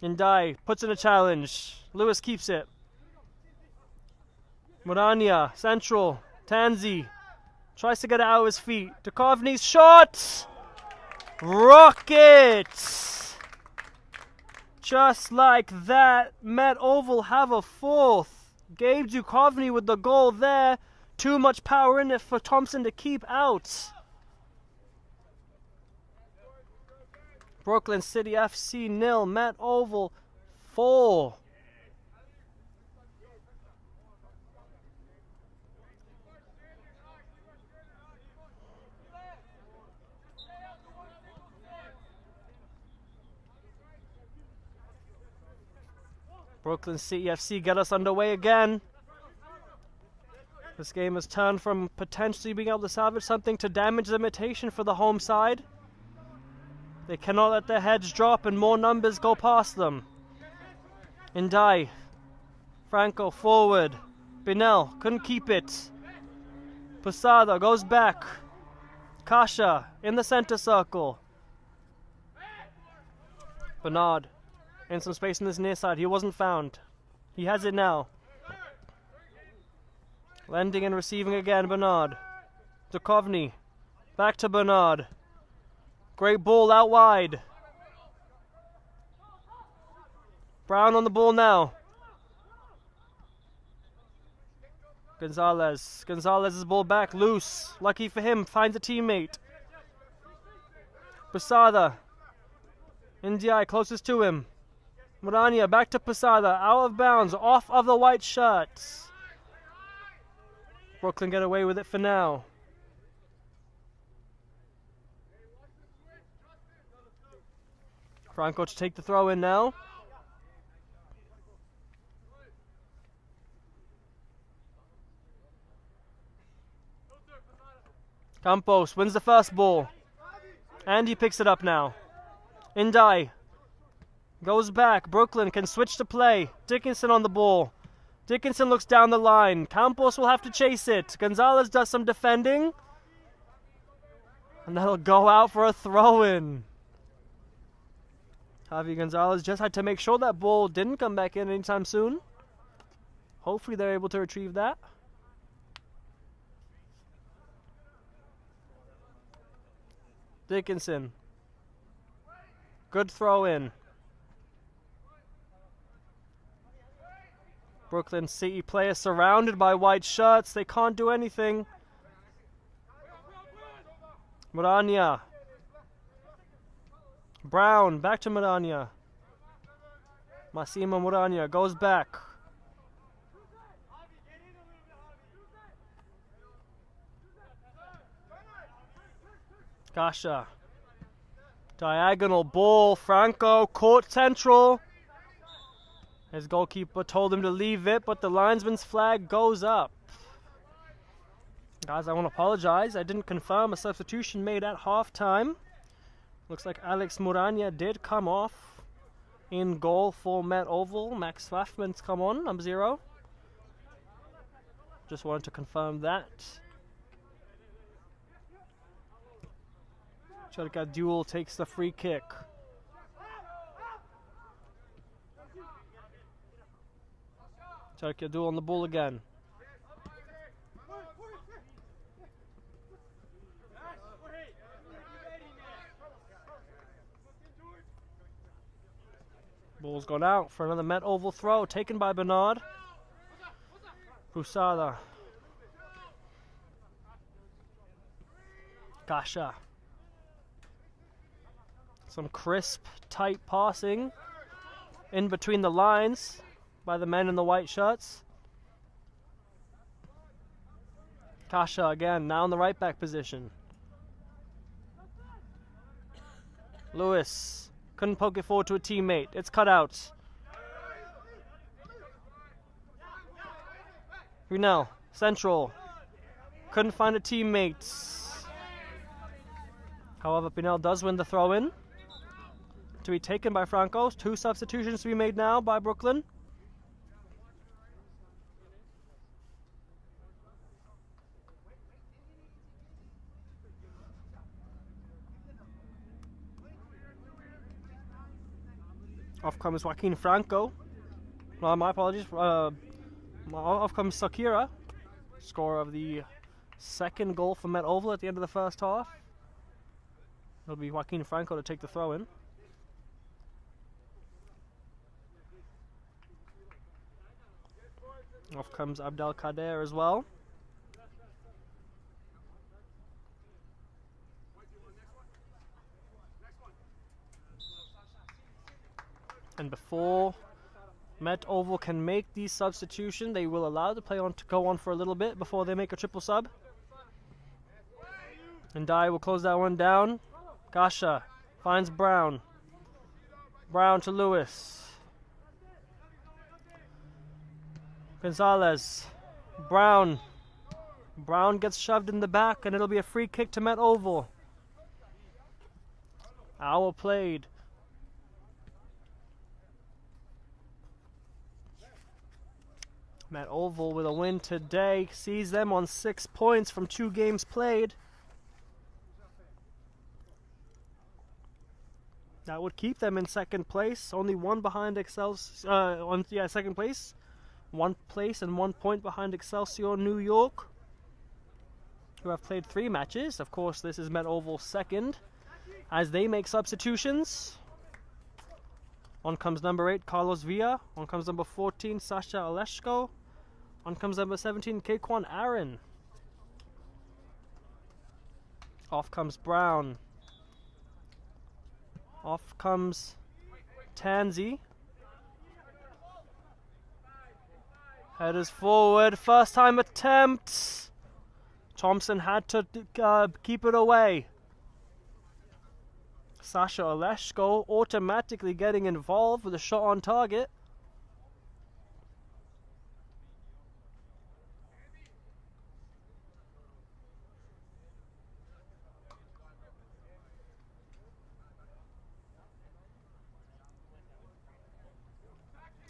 S1: Indai puts in a challenge. Lewis keeps it. Murania, central. Tansey tries to get it out of his feet. Dukovny's shot! Rocket! Just like that, Met Oval have a fourth. Gabe Dukovny with the goal there. Too much power in it for Thompson to keep out. Brooklyn City FC 0, Met Oval 4. Brooklyn City FC get us underway again. This game has turned from potentially being able to salvage something to damage limitation for the home side. They cannot let their heads drop and more numbers go past them. Indai. Franco forward. Binel couldn't keep it. Posada goes back. Kasha in the center circle. Bernard in some space in this near side. He wasn't found. He has it now. Lending and receiving again, Bernard. Dukovny. Back to Bernard. Great ball out wide. Brown on the ball now. Gonzalez. Gonzalez's ball back, loose. Lucky for him, finds a teammate. Posada. Ndiaye closest to him. Murania back to Posada, out of bounds, off of the white shirts. Brooklyn get away with it for now. Franco to take the throw in now. Campos wins the first ball. And he picks it up now. Ndiaye goes back. Brooklyn can switch to play. Dickinson on the ball. Dickinson looks down the line. Campos will have to chase it. Gonzalez does some defending. And that'll go out for a throw-in. Javi Gonzalez just had to make sure that ball didn't come back in anytime soon. Hopefully they're able to retrieve that. Dickinson. Good throw in. Brooklyn City players surrounded by white shirts. They can't do anything. Murania. Brown back to Murania. Massimo Murania goes back. Gasha. Diagonal ball. Franco, court central. His goalkeeper told him to leave it, but the linesman's flag goes up. Guys, I want to apologize. I didn't confirm a substitution made at halftime. Looks like Alex Murania did come off in goal for Met Oval. Max Fafman's come on, number 0. Just wanted to confirm that. Cherka Duel takes the free kick. Cherka Duel on the ball again. Ball's gone out for another Met Oval throw, taken by Bernard. Posada. Gasha. Some crisp, tight passing in between the lines by the men in the white shirts. Kasha again, now in the right back position. Lewis couldn't poke it forward to a teammate. It's cut out. Brunel, central. Couldn't find a teammate. However, Brunel does win the throw-in. To be taken by Franco. 2 substitutions to be made now by Brooklyn. Off comes Joaquin Franco. My apologies. Off comes Sakira, scorer of the second goal for Met Oval at the end of the first half. It'll be Joaquin Franco to take the throw-in. Off comes Abdelkader as well. And before Met Oval can make these substitutions, they will allow the play on to go on for a little bit before they make a triple sub. And Ndiaye will close that one down. Gasha finds Brown. Brown to Lewis. Gonzalez. Brown. Brown gets shoved in the back, and it'll be a free kick to Met Oval. Hour played. Met Oval with a win today sees them on 6 points from 2 games played. That would keep them in second place, only 1 behind Excelsior. Second place, 1 place and 1 point behind Excelsior New York, who have played 3 matches. Of course, this is Met Oval's second, as they make substitutions. On comes number 8, Carlos Villa. On comes number 14, Sasha Oleshko. On comes number 17, Kequan Aaron. Off comes Brown. Off comes Tansy. Headers forward. First time attempt. Thompson had to keep it away. Sasha Oleshko automatically getting involved with a shot on target.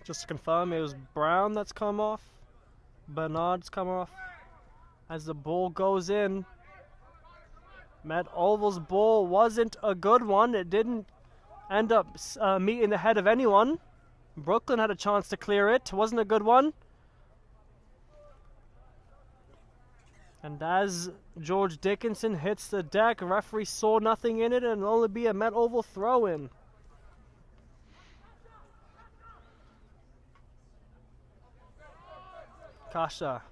S1: Just to confirm, it was Brown that's come off. Bernard's come off. As the ball goes in. Met Oval's ball wasn't a good one. It didn't end up meeting the head of anyone. Brooklyn had a chance to clear it. Wasn't a good one. And as George Dickinson hits the deck, referee saw nothing in it and it'll only be a Met Oval throw-in. Kasha.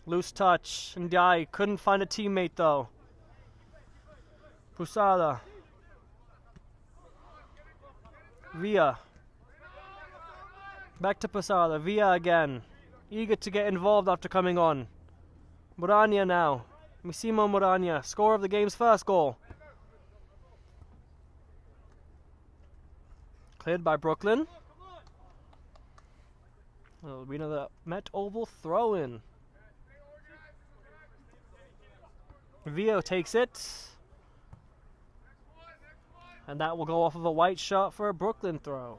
S1: Loose touch. Ndiaye couldn't find a teammate though. Pusada. Villa. Back to Pusada. Villa again. Eager to get involved after coming on. Murania now. Misimo Murania. Score of the game's first goal. Cleared by Brooklyn. It'll be another Met Oval throw-in. Vio takes it. And that will go off of a white shot for a Brooklyn throw.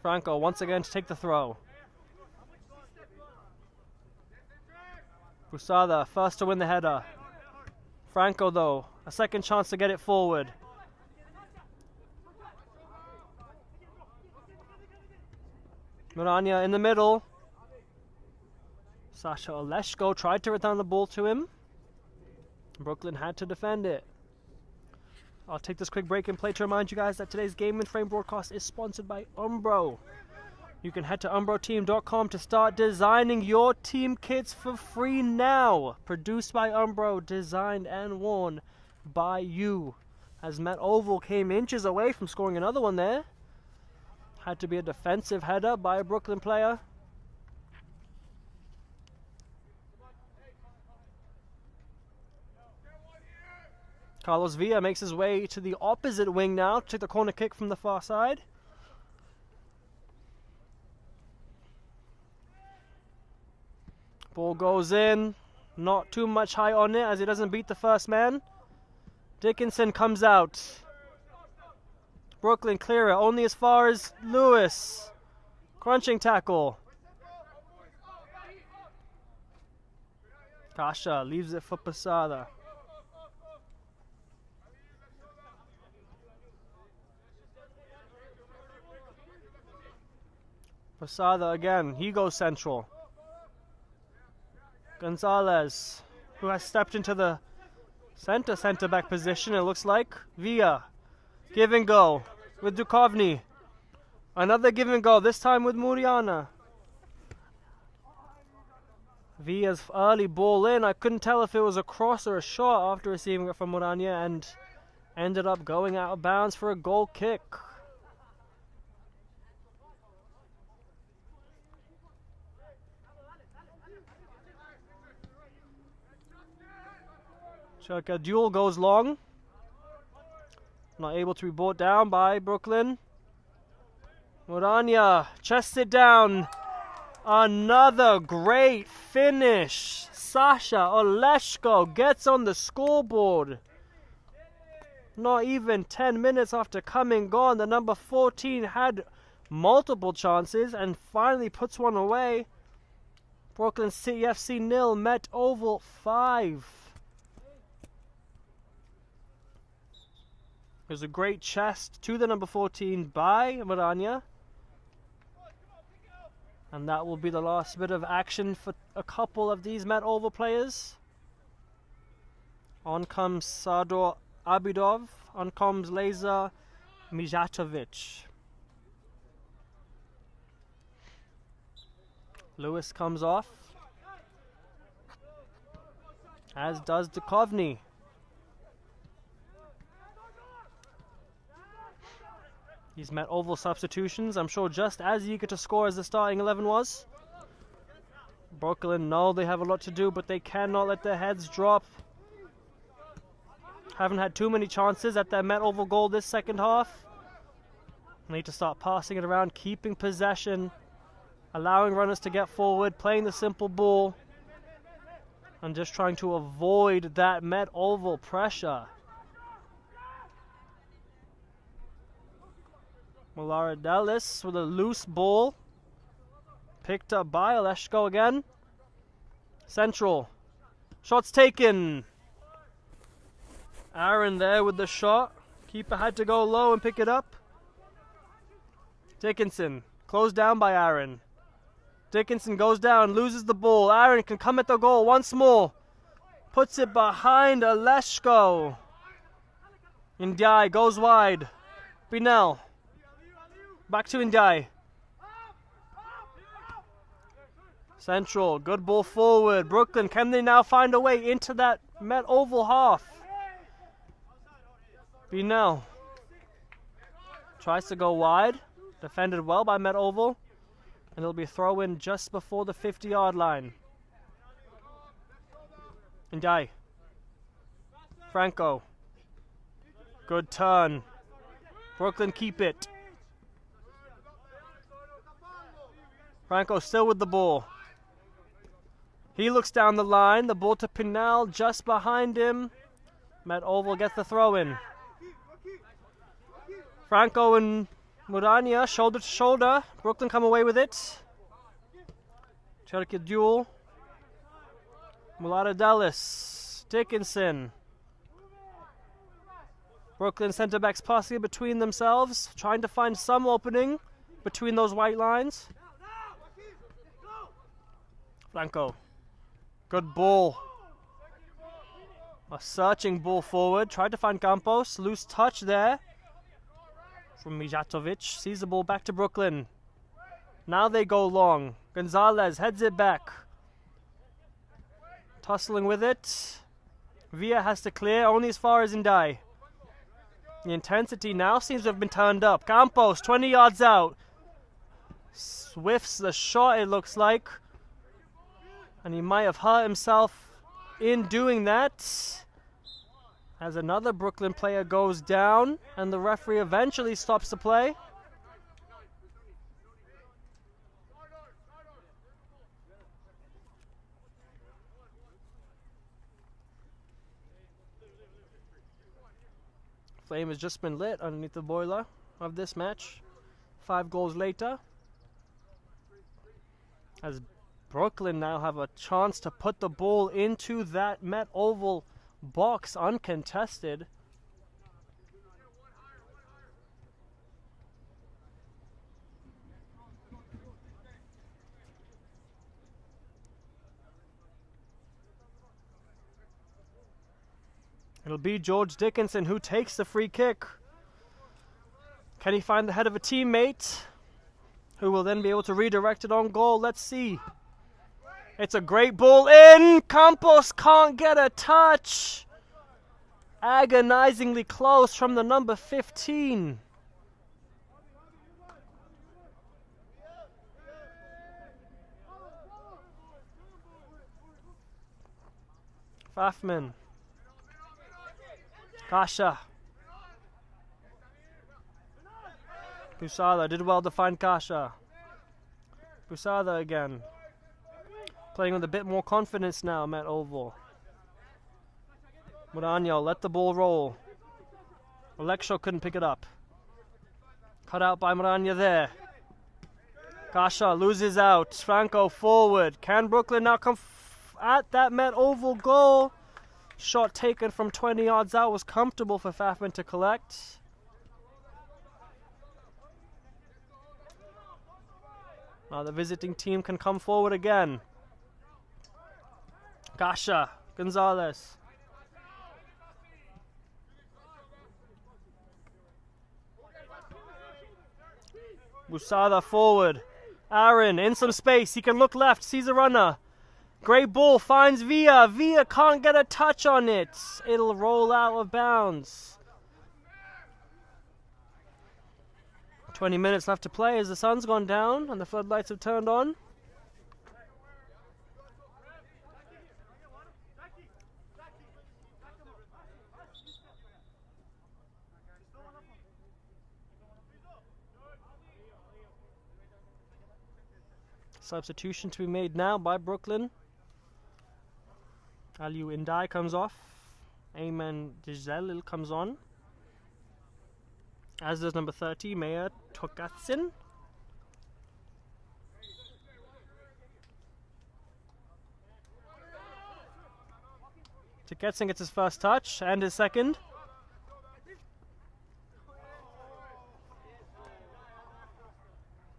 S1: Franco once again to take the throw. Pusada first to win the header. Franco though, a second chance to get it forward. Murania in the middle. Sasha Oleshko tried to return the ball to him. Brooklyn had to defend it. I'll take this quick break and play to remind you guys that today's Game and Frame broadcast is sponsored by Umbro. You can head to umbroteam.com to start designing your team kits for free now. Produced by Umbro, designed and worn by you. As Met Oval came inches away from scoring another one there. Had to be a defensive header by a Brooklyn player. Carlos Villa makes his way to the opposite wing now to take the corner kick from the far side. Ball goes in. Not too much high on it as he doesn't beat the first man. Dickinson comes out. Brooklyn clear it only as far as Lewis. Crunching tackle. Kasha leaves it for Posada. Posada again, he goes central. Gonzalez, who has stepped into the center back position, it looks like. Villa, give and go with Dukovny. Another give and go, this time with Muriana. Villa's early ball in. I couldn't tell if it was a cross or a shot after receiving it from Murania and ended up going out of bounds for a goal kick. A duel goes long. Not able to be brought down by Brooklyn. Murania chests it down. Another great finish. Sasha Oleshko gets on the scoreboard. Not even 10 minutes after coming on, the number 14 had multiple chances and finally puts one away. Brooklyn City FC 0, Met Oval 5. There's a great chest to the number 14 by Murania. And that will be the last bit of action for a couple of these Met Oval players. On comes Sador Abidov. On comes Leza Mijatovic. Lewis comes off, as does Duchovny. These Met Oval substitutions, I'm sure just as eager to score as the starting 11 was. Brooklyn know they have a lot to do, but they cannot let their heads drop. Haven't had too many chances at their Met Oval goal this second half. Need to start passing it around, keeping possession, allowing runners to get forward, playing the simple ball, and just trying to avoid that Met Oval pressure. Mularadelis with a loose ball. Picked up by Oleshko again. Central. Shots taken. Aaron there with the shot. Keeper had to go low and pick it up. Dickinson. Closed down by Aaron. Dickinson goes down, loses the ball. Aaron can come at the goal once more. Puts it behind Oleshko. Ndiaye goes wide. Binel. Back to Ndiaye. Central, good ball forward. Brooklyn, can they now find a way into that Met Oval half? Binel tries to go wide. Defended well by Met Oval. And it'll be throw in just before the 50-yard line. Ndiaye. Franco. Good turn. Brooklyn keep it. Franco still with the ball. He looks down the line. The ball to Pinal just behind him. Met Oval gets the throw in. Franco and Murania shoulder to shoulder. Brooklyn come away with it. Cherokee duel. Mularadelis. Dickinson. Brooklyn centre backs passing between themselves, trying to find some opening between those white lines. Franco. Good ball. A searching ball forward. Tried to find Campos. Loose touch there from Mijatovic. Sees the ball back to Brooklyn. Now they go long. Gonzalez heads it back. Tussling with it. Villa has to clear only as far as Ndiaye. The intensity now seems to have been turned up. Campos, 20 yards out. Swifts the shot, it looks like. And he might have hurt himself in doing that. As another Brooklyn player goes down, and the referee eventually stops the play. Flame has just been lit underneath the boiler of this match. 5 goals later. As Brooklyn now have a chance to put the ball into that Met Oval box uncontested. It'll be George Dickinson who takes the free kick. Can he find the head of a teammate who will then be able to redirect it on goal? Let's see. It's a great ball in. Campos can't get a touch. Agonizingly close from the number 15. Fafman. Kasha. Busada did well to find Kasha. Busada again. Playing with a bit more confidence now, Met Oval. Mourinho let the ball roll. Alexo couldn't pick it up. Cut out by Mourinho there. Kasha loses out. Franco forward. Can Brooklyn now come at that Met Oval goal? Shot taken from 20 yards out was comfortable for Fafman to collect. Now the visiting team can come forward again. Kasha, Gonzalez. Busada forward. Aaron in some space. He can look left, sees a runner. Great ball, finds Villa. Villa can't get a touch on it. It'll roll out of bounds. 20 minutes left to play as the sun's gone down and the floodlights have turned on. Substitution to be made now by Brooklyn. Aliu Indai comes off. Ayman Djalil comes on. As does number 30, Maya Tokatsin. Tokatsin gets his first touch and his second.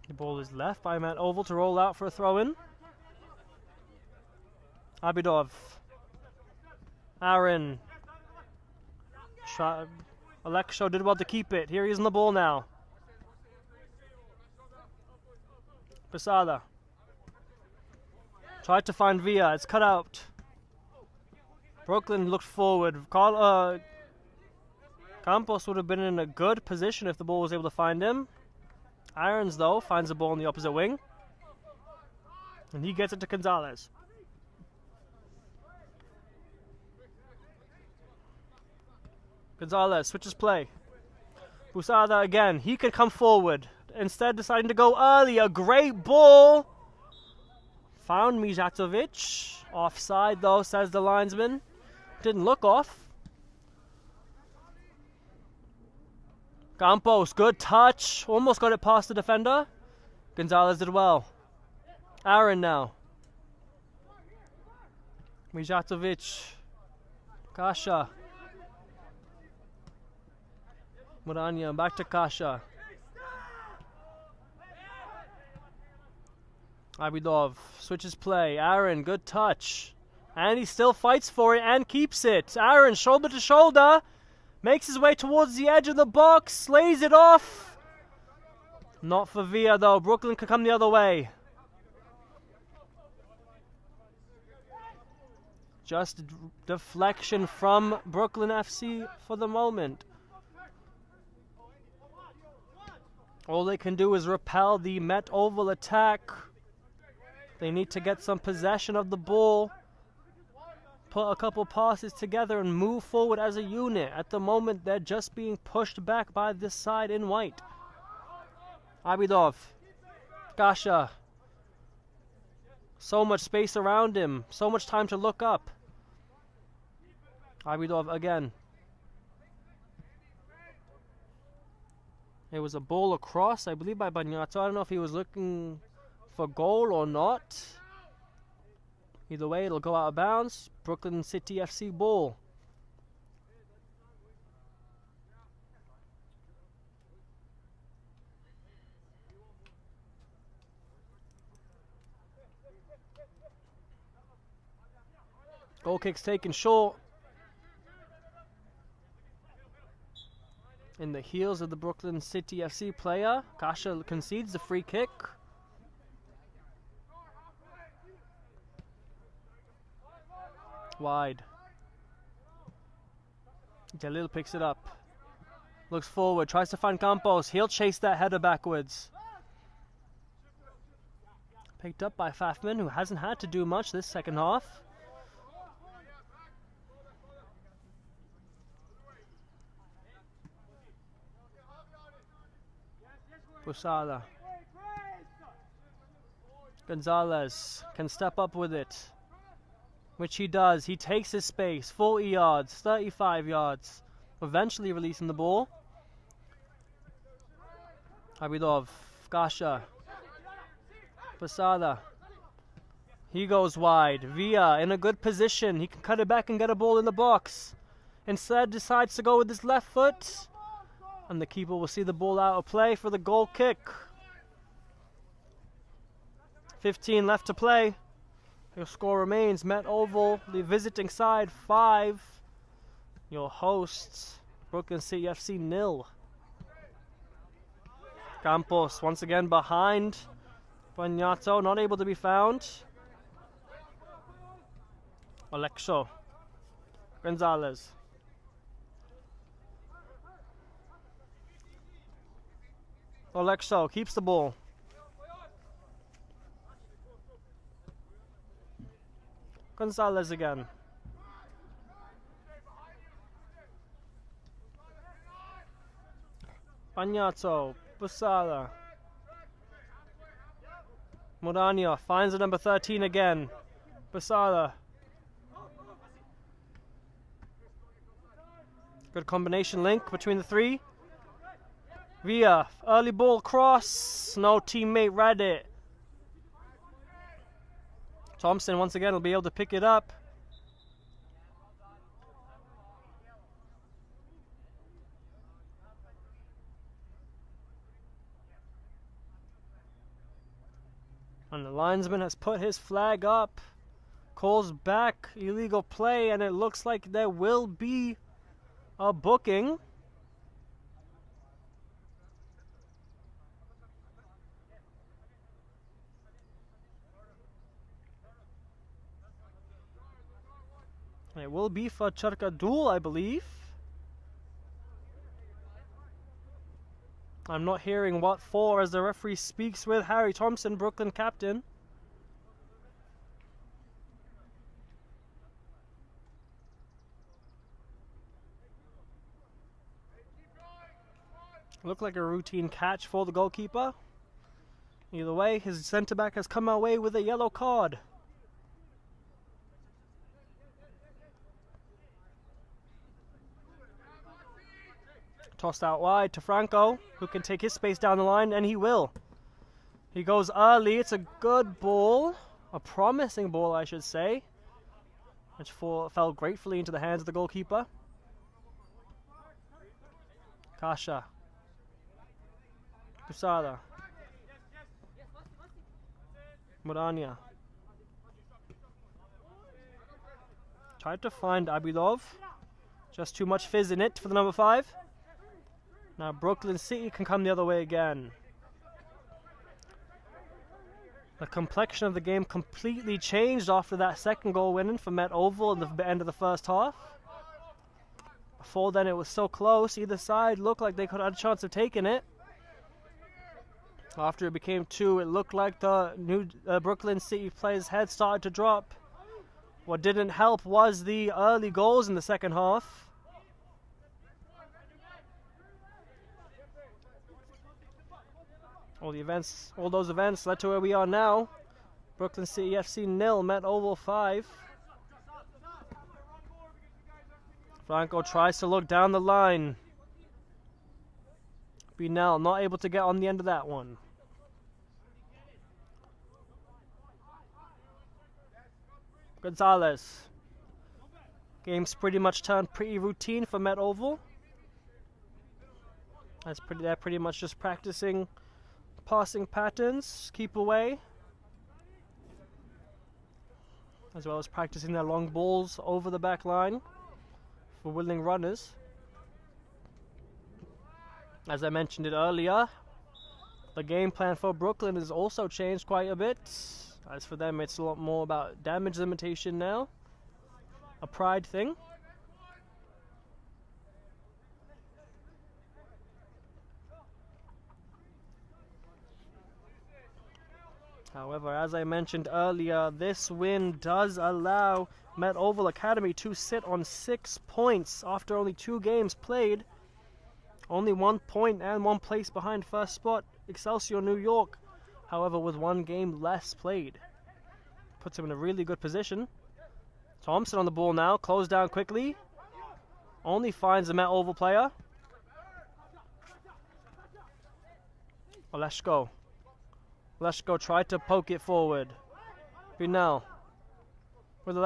S1: The ball is left by Matt Oval to roll out for a throw-in. Abidov. Aaron. Alexo did well to keep it. Here he is on the ball now. Posada. Tried to find Villa. It's cut out. Brooklyn looked forward. Campos would have been in a good position if the ball was able to find him. Irons, though, finds the ball in the opposite wing. And he gets it to Gonzalez. Gonzalez switches play. Busada again. He could come forward. Instead, deciding to go early. A great ball. Found Mijatovic. Offside, though, says the linesman. Didn't look off. Campos, good touch. Almost got it past the defender. Gonzalez did well. Aaron now. Mijatovic. Kasha. Murania, back to Kasha. Abidov switches play. Aaron, good touch. And he still fights for it and keeps it. Aaron, shoulder to shoulder. Makes his way towards the edge of the box. Slays it off. Not for Villa, though. Brooklyn could come the other way. Just deflection from Brooklyn FC for the moment. All they can do is repel the Met Oval attack. They need to get some possession of the ball. Put a couple passes together and move forward as a unit. At the moment, they're just being pushed back by this side in white. Abidov. Kasha. So much space around him. So much time to look up. Abidov again. It was a ball across, I believe, by Bagnato. I don't know if he was looking for goal or not. Either way, it'll go out of bounds. Brooklyn City FC ball. Goal kick's taken short. In the heels of the Brooklyn City FC player. Kasha concedes the free kick. Wide. Jalil picks it up. Looks forward. Tries to find Campos. He'll chase that header backwards. Picked up by Fafman, who hasn't had to do much this second half. Posada. Gonzalez can step up with it, which he does. He takes his space, 40 yards, 35 yards, eventually releasing the ball. Abidov, Kasha, Posada. He goes wide. Villa in a good position. He can cut it back and get a ball in the box. Instead, decides to go with his left foot. And the keeper will see the ball out of play for the goal kick. 15 left to play. Your score remains Met Oval, the visiting side, 5. Your hosts, Brooklyn City FC, 0. Campos once again behind. Bagnato not able to be found. Alexo. Gonzalez. Alexo keeps the ball. Gonzalez again. Bagnato. Busala. Morania finds the number 13 again. Busala. Good combination link between the three. Villa, early ball cross. No teammate read it. Thompson once again will be able to pick it up. And the linesman has put his flag up. Calls back illegal play, and it looks like there will be a booking. It will be for Charkadul, I believe. I'm not hearing what for as the referee speaks with Harry Thompson, Brooklyn captain. Looked like a routine catch for the goalkeeper. Either way, his centre back has come away with a yellow card. Tossed out wide to Franco, who can take his space down the line, and he will. He goes early. It's a good ball. A promising ball, I should say. Which fell gratefully into the hands of the goalkeeper. Kasha. Pusada. Morania. Tried to find Abidov. Just too much fizz in it for the number 5. Now Brooklyn City can come the other way again. The complexion of the game completely changed after that second goal winning for Met Oval at the end of the first half. Before then it was so close, either side looked like they could have a chance of taking it. After it became 2, it looked like the new Brooklyn City players' head started to drop. What didn't help was the early goals in the second half. All those events led to where we are now. Brooklyn City FC 0, Met Oval 5. Franco tries to look down the line. Binel not able to get on the end of that one. Gonzalez. Game's pretty much turned pretty routine for Met Oval. They're pretty much just practicing passing patterns, keep away, as well as practicing their long balls over the back line for willing runners. As I mentioned it earlier, the game plan for Brooklyn has also changed quite a bit. As for them, it's a lot more about damage limitation now, a pride thing. However, as I mentioned earlier, this win does allow Met Oval Academy to sit on 6 points after only 2 games played. Only 1 point and 1 place behind first spot, Excelsior New York. However, with 1 game less played. Puts him in a really good position. Thompson on the ball now, closed down quickly. Only finds the Met Oval player. Oleshko. Leshko tried to poke it forward. Binel. With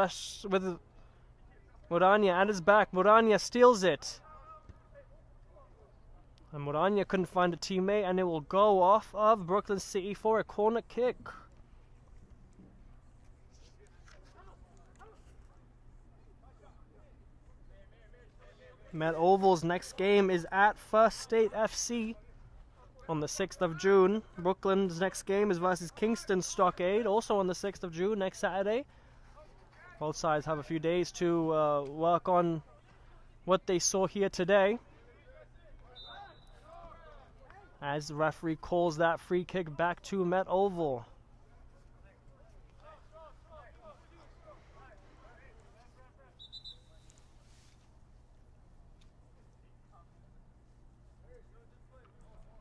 S1: Morania at his back. Morania steals it. And Morania couldn't find a teammate, and it will go off of Brooklyn City for a corner kick. Met Oval's next game is at First State FC on the 6th of June. Brooklyn's next game is versus Kingston Stockade, also on the 6th of June, next Saturday. Both sides have a few days to work on what they saw here today, as the referee calls that free kick back to Met Oval.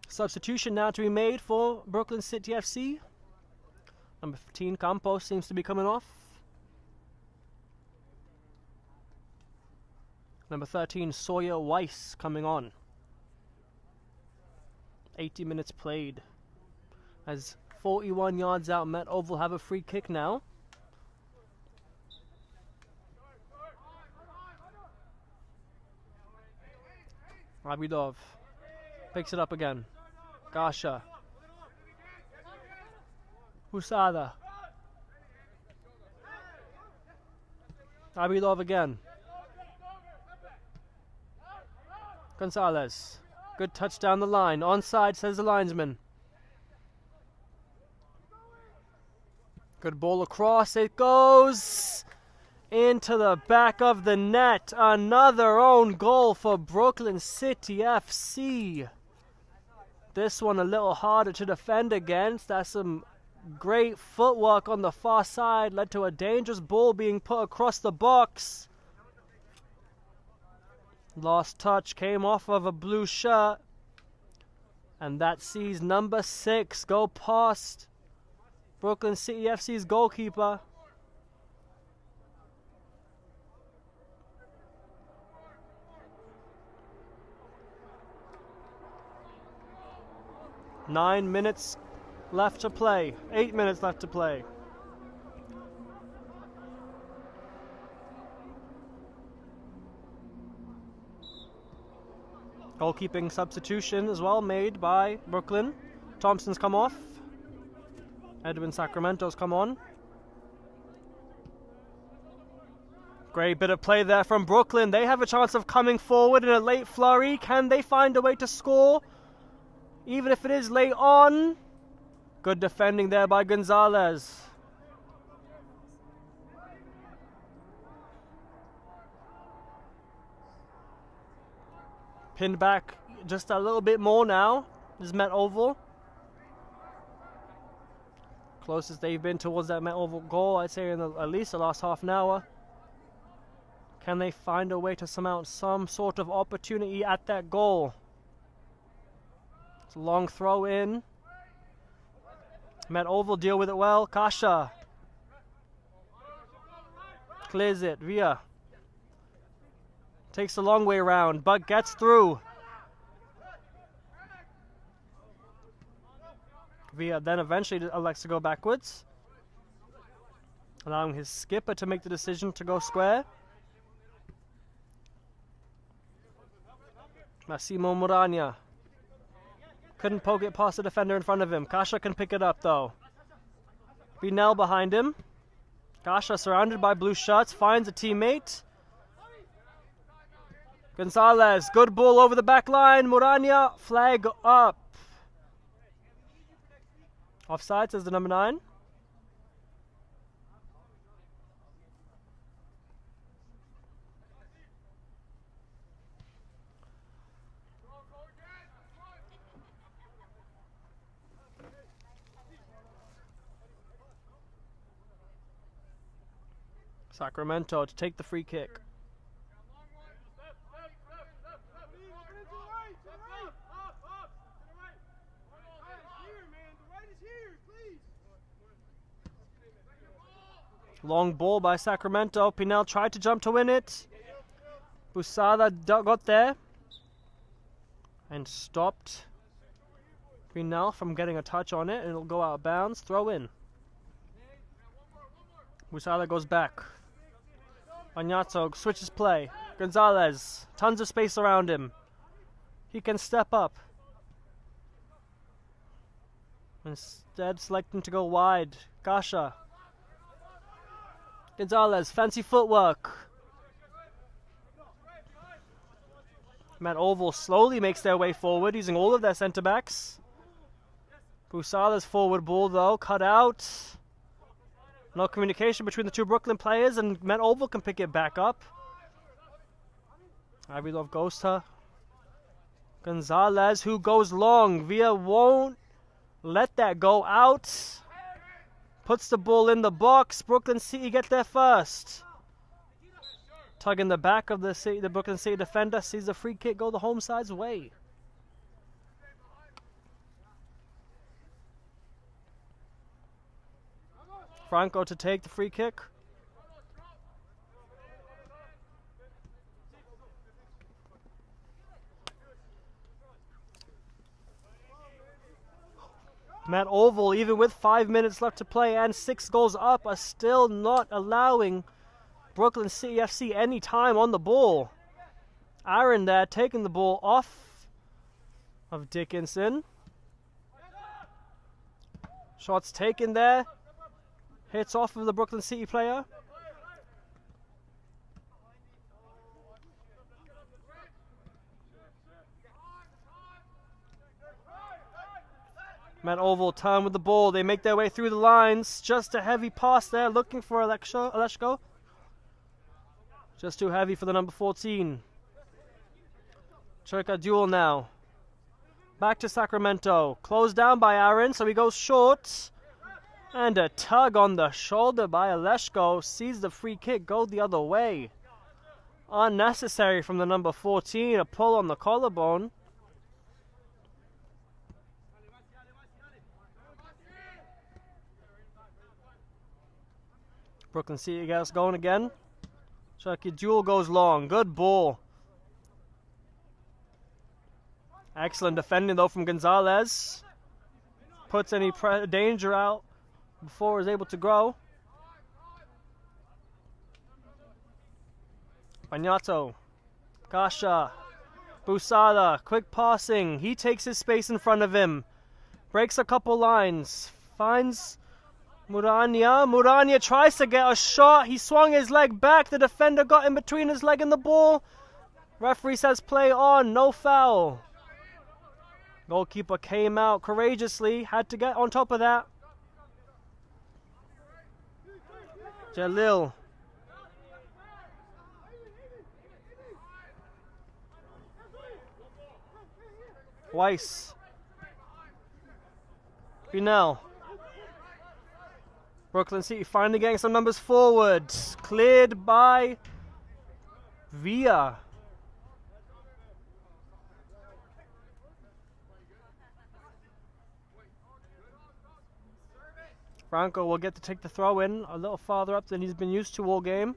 S1: Substitution now to be made for Brooklyn City FC. Number 15, Campos, seems to be coming off. Number 13, Sawyer Weiss, coming on. 80 minutes played. As 41 yards out, Met Oval have a free kick now. Abidov picks it up again. Gasha. Husada. Abidov again. Gonzalez. Good touch down the line. Onside, says the linesman. Good ball across. It goes into the back of the net. Another own goal for Brooklyn City FC. This one a little harder to defend against. That's some great footwork on the far side. Led to a dangerous ball being put across the box. Last touch came off of a blue shirt. And that sees number 6 go past Brooklyn City FC's goalkeeper. Nine minutes left to play. 8 minutes left to play. Goalkeeping substitution as well made by Brooklyn. Thompson's come off. Edwin Sacramento's come on. Great bit of play there from Brooklyn. They have a chance of coming forward in a late flurry. Can they find a way to score? Even if it is late on. Good defending there by Gonzalez. Pinned back just a little bit more now. This is Met Oval. Closest they've been towards that Met Oval goal, I'd say, in at least the last half an hour. Can they find a way to surmount some sort of opportunity at that goal? It's a long throw in. Met Oval deal with it well. Kasha clears it. Villa takes the long way around, but gets through. Villa then eventually elects to go backwards, allowing his skipper to make the decision to go square. Massimo Murania couldn't poke it past the defender in front of him. Kasha can pick it up though. Binel behind him. Kasha surrounded by blue shirts, finds a teammate. Gonzalez, good ball over the back line. Murania, flag up. Offside, says the number 9. Sacramento to take the free kick. Long ball by Sacramento. Pinel tried to jump to win it. Busada got there and stopped Pinel from getting a touch on it, and it'll go out of bounds. Throw in. Busada goes back. Añazo switches play. Gonzalez, tons of space around him. He can step up. Instead, selecting to go wide. Kasha. Gonzalez, fancy footwork. Matt Oval slowly makes their way forward, using all of their center backs. Busala's forward ball, though, cut out. No communication between the two Brooklyn players, and Matt Oval can pick it back up. Avilov goes to Gonzalez, who goes long. Villa won't let that go out. Puts the ball in the box. Brooklyn City get there first. Tug in the back of the Brooklyn City defender sees the free kick go the home side's way. Franco to take the free kick. Matt Oval, even with 5 minutes left to play and 6 goals up, are still not allowing Brooklyn City FC any time on the ball. Aaron there taking the ball off of Dickinson. Shots taken there. Hits off of the Brooklyn City player. Matt Oval turn with the ball. They make their way through the lines. Just a heavy pass there, looking for Aleshko. Just too heavy for the number 14. Cherka duel now. Back to Sacramento. Closed down by Aaron, so he goes short. And a tug on the shoulder by Aleshko. Sees the free kick go the other way. Unnecessary from the number 14. A pull on the collarbone. Brooklyn City gets going again. Chucky Jewel goes long. Good ball. Excellent defending, though, from Gonzalez. Puts any danger out before he's able to grow. Bagnato. Kasha. Busada. Quick passing. He takes his space in front of him. Breaks a couple lines. Finds Murania. Murania tries to get a shot. He swung his leg back. The defender got in between his leg and the ball. Referee says play on. No foul. Goalkeeper came out courageously. Had to get on top of that. Jalil. Weiss. Bunel. Brooklyn City finally getting some numbers forward. Cleared by Villa. Franco will get to take the throw in a little farther up than he's been used to all game.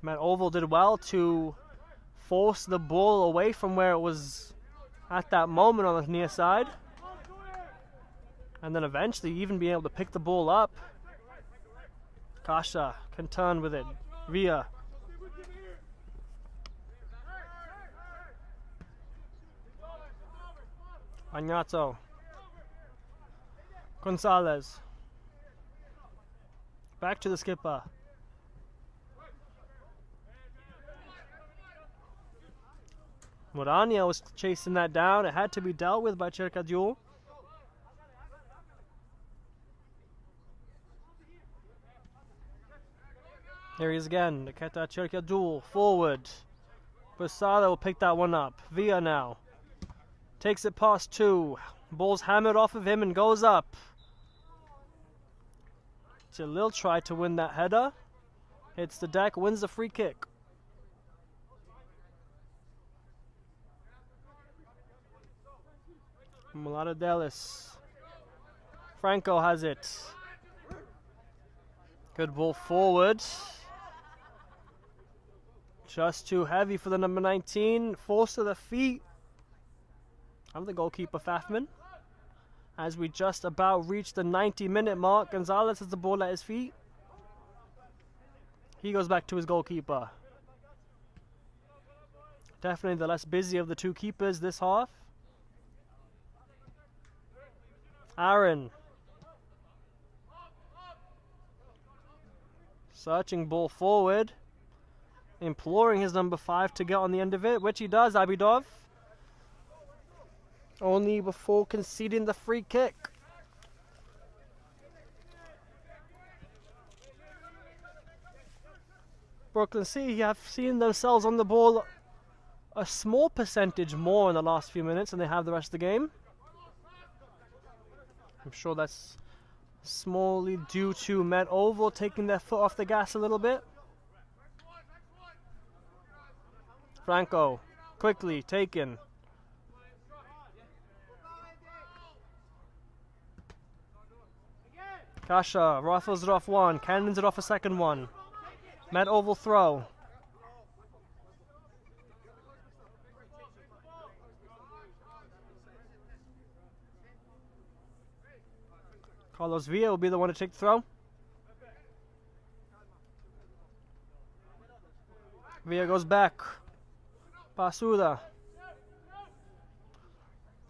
S1: Matt Oval did well to force the ball away from where it was at that moment on the near side. And then eventually even being able to pick the ball up. Kasha can turn with it. Villa. Bagnato. Gonzalez. Back to the skipper. Murania was chasing that down. It had to be dealt with by Cherkadjul. Here he is again. Niketa Cherkadjul forward. Busada will pick that one up. Villa now. Takes it past 2. Ball's hammered off of him and goes up. Jalil tried to win that header. Hits the deck, wins the free kick. Mulata-Delis. Franco has it. Good ball forward. Just too heavy for the number 19. Forced to the feet of the goalkeeper, Fafman. As we just about reach the 90-minute mark, Gonzalez has the ball at his feet. He goes back to his goalkeeper. Definitely the less busy of the two keepers this half. Aaron. Searching ball forward. Imploring his number 5 to get on the end of it, which he does, Abidov. Only before conceding the free kick. Brooklyn City have seen themselves on the ball a small percentage more in the last few minutes than they have the rest of the game. I'm sure that's smallly due to Met Oval taking their foot off the gas a little bit. Franco, quickly taken. Kasha rifles it off one, cannons it off a second one. Met Oval throw. Carlos Villa will be the one to take the throw. Villa goes back. Pasuda.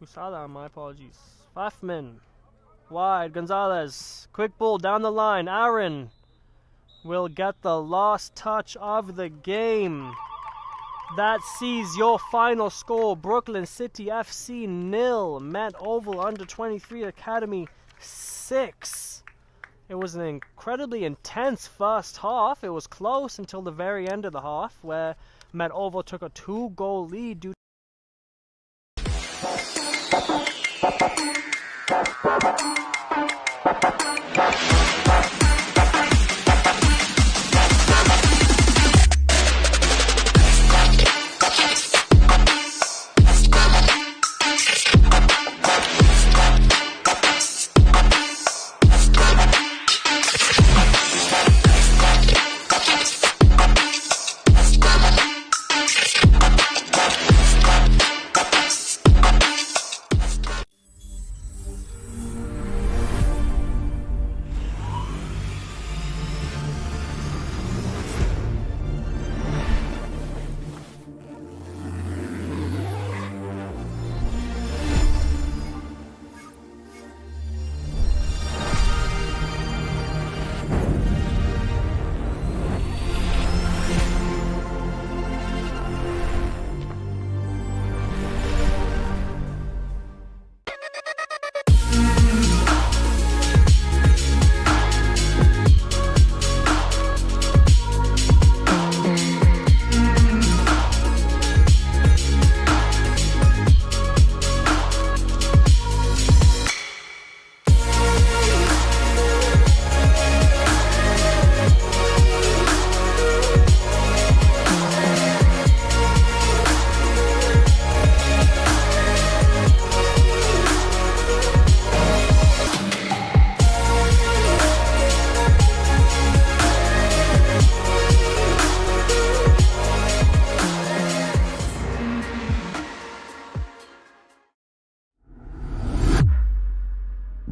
S1: Usada, my apologies. Fafman. Wide. Gonzalez. Quick ball down the line. Aaron will get the last touch of the game. That sees your final score. Brooklyn City FC 0. Met Oval Under 23 Academy 6. It was an incredibly intense first half. It was close until the very end of the half, where Met Oval took a 2-goal lead due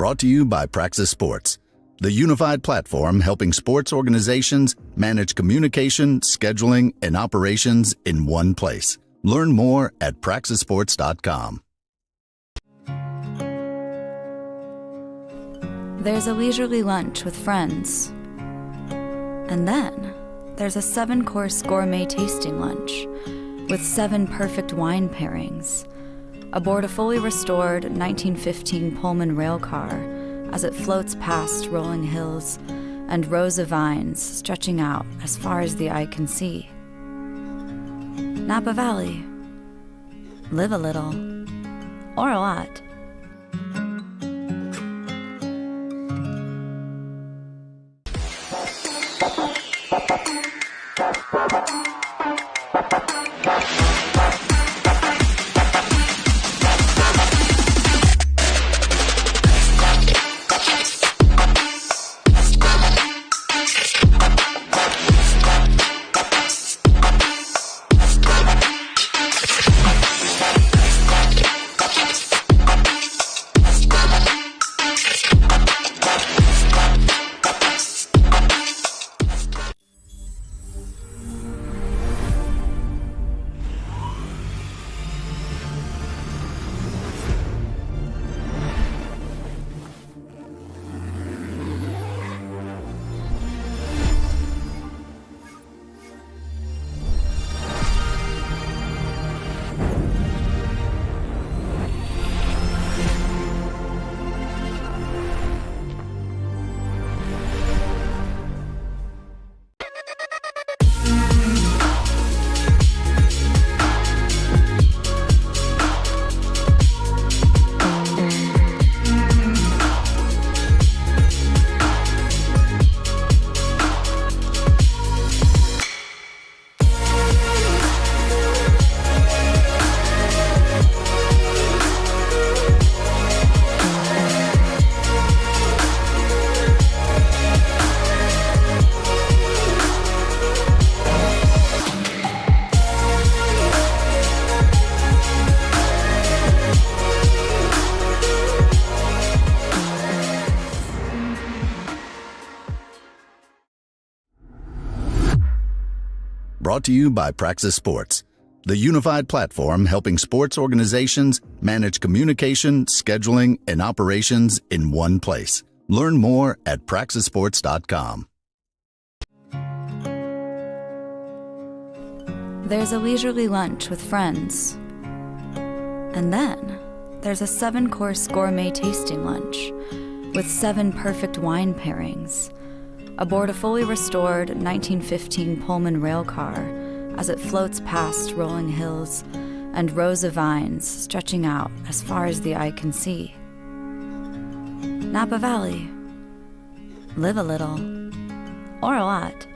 S2: Brought to you by Praxis Sports, the unified platform helping sports organizations manage communication, scheduling, and operations in one place. Learn more at praxisports.com.
S3: There's a leisurely lunch with friends. And then there's a 7-course gourmet tasting lunch with 7 perfect wine pairings aboard a fully restored 1915 Pullman rail car as it floats past rolling hills and rows of vines stretching out as far as the eye can see. Napa Valley. Live a little, or a lot.
S2: Brought to you by Praxis Sports, the unified platform helping sports organizations manage communication, scheduling, and operations in one place. Learn more at praxisports.com.
S3: There's a leisurely lunch with friends. And then there's a 7-course gourmet tasting lunch with 7 perfect wine pairings aboard a fully restored 1915 Pullman rail car as it floats past rolling hills and rows of vines stretching out as far as the eye can see. Napa Valley. Live a little, or a lot.